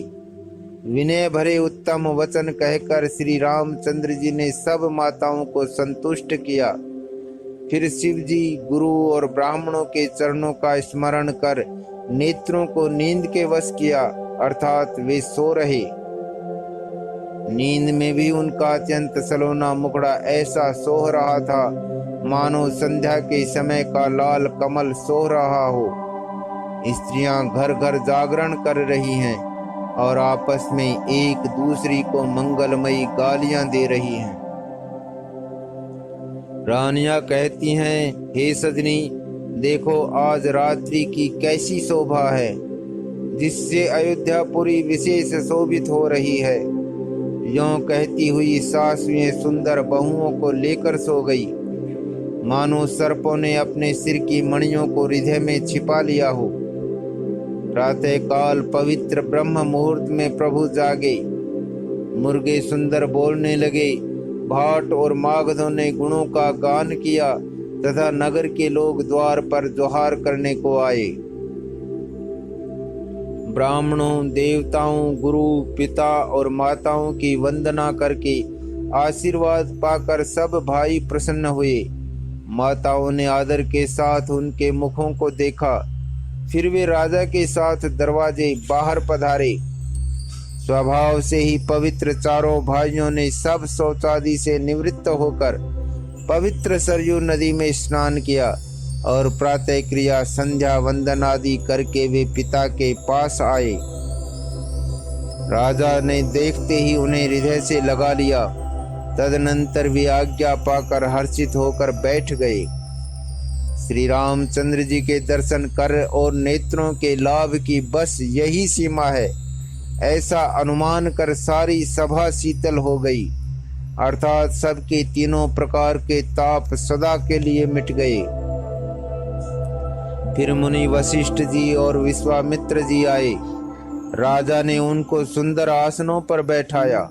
विनय भरे उत्तम वचन कहकर श्री रामचंद्र जी ने सब माताओं को संतुष्ट किया। फिर शिव जी, गुरु और ब्राह्मणों के चरणों का स्मरण कर नेत्रों को नींद के वश किया, अर्थात वे सो रहे। नींद में भी उनका अत्यंत सलोना मुखड़ा ऐसा सोह रहा था मानो संध्या के समय का लाल कमल सोह रहा हो। स्त्रियां घर घर जागरण कर रही हैं और आपस में एक दूसरी को मंगलमयी गालियां दे रही हैं। रानियां कहती हैं, हे सजनी, देखो आज रात्रि की कैसी शोभा है, जिससे अयोध्यापुरी विशेष शोभित हो रही है। यों कहती हुई सासुएं सुंदर बहुओं को लेकर सो गई, मानो सर्पों ने अपने सिर की मणियों को हृदय में छिपा लिया हो। प्रातः काल पवित्र ब्रह्म मुहूर्त में प्रभु जागे। मुर्गे सुंदर बोलने लगे, भाट और मागधों ने गुणों का गान किया तथा नगर के लोग द्वार पर जोहार करने को आए। ब्राह्मणों, देवताओं, गुरु, पिता और माताओं की वंदना करके आशीर्वाद पाकर सब भाई प्रसन्न हुए। माताओं ने आदर के साथ उनके मुखों को देखा। फिर वे राजा के साथ दरवाजे बाहर पधारे। स्वभाव से ही पवित्र चारों भाइयों ने सब शौचादि से निवृत्त होकर पवित्र सरयू नदी में स्नान किया और प्रातः क्रिया, संध्या वंदन आदि करके वे पिता के पास आए। राजा ने देखते ही उन्हें हृदय से लगा लिया। तदनंतर वे आज्ञा पाकर हर्षित होकर बैठ गए। श्री रामचंद्र जी के दर्शन कर और नेत्रों के लाभ की बस यही सीमा है, ऐसा अनुमान कर सारी सभा शीतल हो गई, अर्थात सबके तीनों प्रकार के ताप सदा के लिए मिट गए। फिर मुनि वशिष्ठ जी और विश्वामित्र जी आए। राजा ने उनको सुंदर आसनों पर बैठाया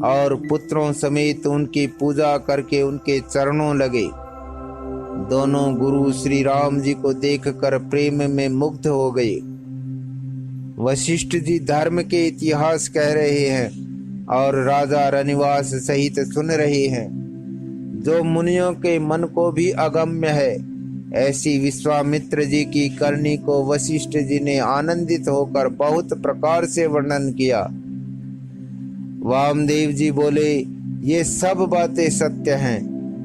और पुत्रों समेत उनकी पूजा करके उनके चरणों लगे। दोनों गुरु श्री राम जी को देखकर प्रेम में मुग्ध हो गए। वशिष्ठ जी धर्म के इतिहास कह रहे हैं और राजा रनिवास सहित सुन रहे हैं, जो मुनियों के मन को भी अगम्य है। ऐसी विश्वामित्र जी की करनी को वशिष्ठ जी ने आनंदित होकर बहुत प्रकार से वर्णन किया। वामदेव जी बोले, ये सब बातें सत्य हैं।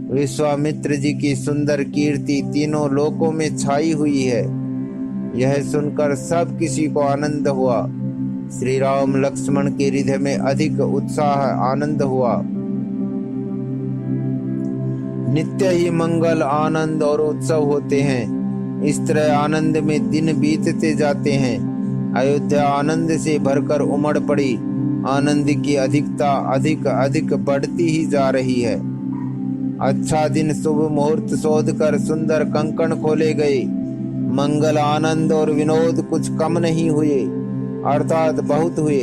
विश्वामित्र जी की सुंदर कीर्ति तीनों लोकों में छाई हुई है। यह सुनकर सब किसी को आनंद हुआ। श्री राम लक्ष्मण के हृदय में अधिक उत्साह आनंद हुआ। नित्य ही मंगल, आनंद और उत्सव होते हैं। इस तरह आनंद में दिन बीतते जाते हैं। अयोध्या आनंद से भरकर उमड़ पड़ी। आनंद की अधिकता अधिक अधिक बढ़ती ही जा रही है। अच्छा दिन शुभ मुहूर्त शोध कर सुंदर कंकण खोले गए। मंगल, आनंद और विनोद कुछ कम नहीं हुए, अर्थात बहुत हुए।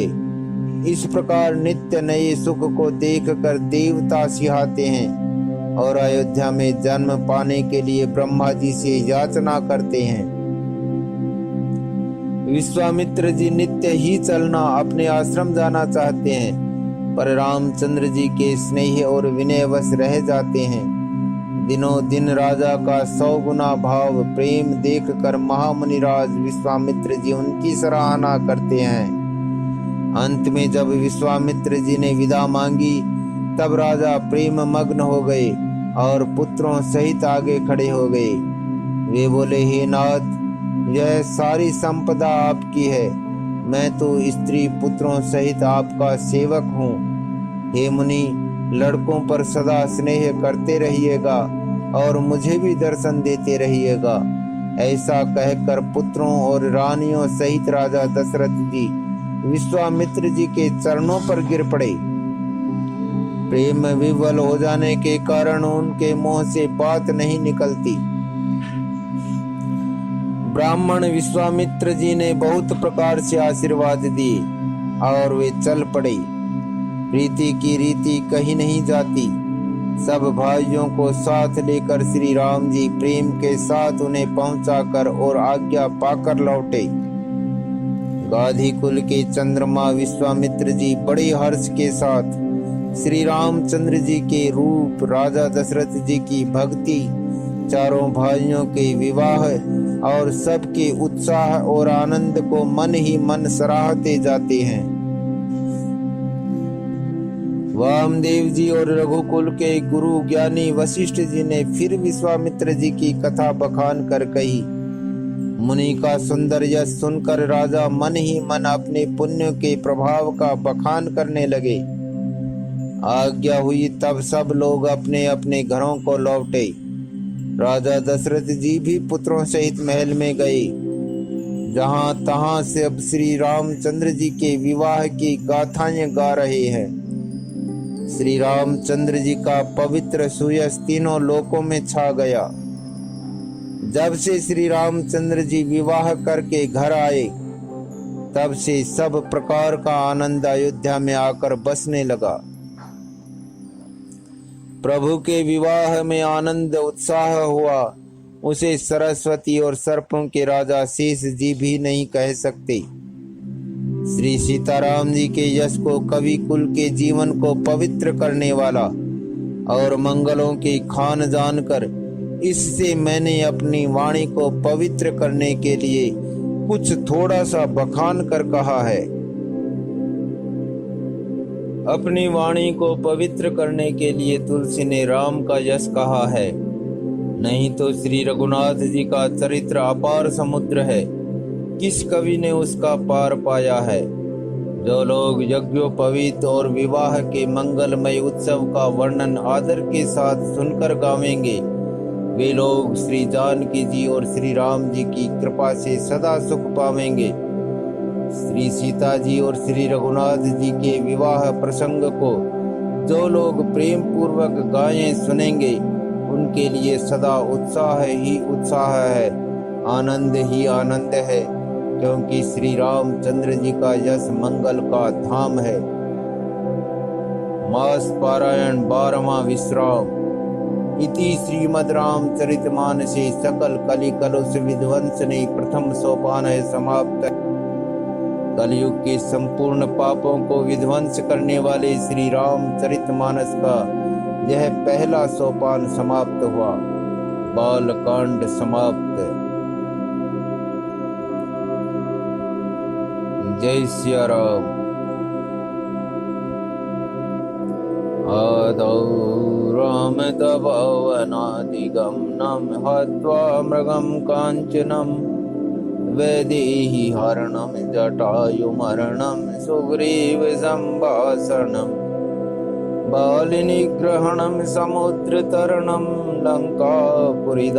इस प्रकार नित्य नए सुख को देखकर देवता सिहाते हैं और अयोध्या में जन्म पाने के लिए ब्रह्मा जी से याचना करते हैं। विश्वामित्र जी नित्य ही चलना, अपने आश्रम जाना चाहते हैं, पर रामचंद्र जी के स्नेह और विनयवश रह जाते हैं। दिनों दिन राजा का 100 गुना भाव प्रेम देखकर महामुनिराज विश्वामित्र जी उनकी सराहना करते हैं। अंत में जब विश्वामित्र जी ने विदा मांगी, तब राजा प्रेम मग्न हो गए और पुत्रों सहित आगे खड़े हो गए। वे बोले, हे नाथ, यह सारी संपदा आपकी है। मैं तो स्त्री पुत्रों सहित आपका सेवक हूँ। हे मुनि, लड़कों पर सदा स्नेह करते रहिएगा और मुझे भी दर्शन देते रहिएगा। ऐसा कहकर पुत्रों और रानियों सहित राजा दशरथ जी विश्वामित्र जी के चरणों पर गिर पड़े। प्रेम विवल हो जाने के कारण उनके मुंह से बात नहीं निकलती। ब्राह्मण विश्वामित्र जी ने बहुत प्रकार से आशीर्वाद दिए और वे चल पड़े। प्रीति की रीति कहीं नहीं जाती। सब भाइयों को साथ लेकर श्री राम जी प्रेम के साथ उन्हें पहुंचाकर और आज्ञा पाकर लौटे। गाधी कुल के चंद्रमा विश्वामित्र जी बड़े हर्ष के साथ श्री रामचंद्र जी के रूप, राजा दशरथ जी की भक्ति, चारों भाइयों के विवाह और सबके उत्साह और आनंद को मन ही मन सराहते जाते हैं। वामदेव जी और रघुकुल के गुरु ज्ञानी वशिष्ठ जी ने फिर विश्वामित्र जी की कथा बखान कर कही। मुनि का सुंदर यश सुनकर राजा मन ही मन अपने पुण्य के प्रभाव का बखान करने लगे। आज्ञा हुई तब सब लोग अपने अपने घरों को लौटे। राजा दशरथ जी भी पुत्रों सहित महल में गए। जहां तहां से अब श्री रामचंद्र जी के विवाह की गाथाएं गा रहे हैं। श्री रामचंद्र जी का पवित्र सुयश तीनों लोकों में छा गया। जब से श्री रामचंद्र जी विवाह करके घर आए, तब से सब प्रकार का आनंद अयोध्या में आकर बसने लगा। प्रभु के विवाह में आनंद उत्साह हुआ, उसे सरस्वती और सर्पों के राजा शेष जी भी नहीं कह सकते। श्री सीताराम जी के यश को कवि कुल के जीवन को पवित्र करने वाला और मंगलों की खान जानकर इससे मैंने अपनी वाणी को पवित्र करने के लिए कुछ थोड़ा सा बखान कर कहा है। अपनी वाणी को पवित्र करने के लिए तुलसी ने राम का यश कहा है, नहीं तो श्री रघुनाथ जी का चरित्र अपार समुद्र है, किस कवि ने उसका पार पाया है। जो लोग यज्ञोपवीत और विवाह के मंगलमय उत्सव का वर्णन आदर के साथ सुनकर गावेंगे, वे लोग श्री जानकी जी और श्री राम जी की कृपा से सदा सुख पावेंगे। श्री सीता जी और श्री रघुनाथ जी के विवाह प्रसंग को जो लोग प्रेम पूर्वक गाएं सुनेंगे, उनके लिए सदा उत्साह ही उत्साह है, आनंद ही आनंद है, क्योंकि श्री रामचंद्र जी का यश मंगल का धाम है। मास पारायण 12वां विश्राम। इति श्रीमद् रामचरितमानसे सकल कलि कलुष विध्वंसने प्रथम सोपान है समाप्त। कलयुग के संपूर्ण पापों को विध्वंस करने वाले श्री रामचरितमानस का यह पहला सोपान समाप्त हुआ। बालकांड समाप्त। जय सिया राम। आदौ रामदभवनादिगमनं हत्वा मृगं काञ्चनं वैदेही हरणं जटायुमरणं सुग्रीवसम्भाषणं बालिनिग्रहणं समुद्रतरणं लङ्कापुरीदाहनं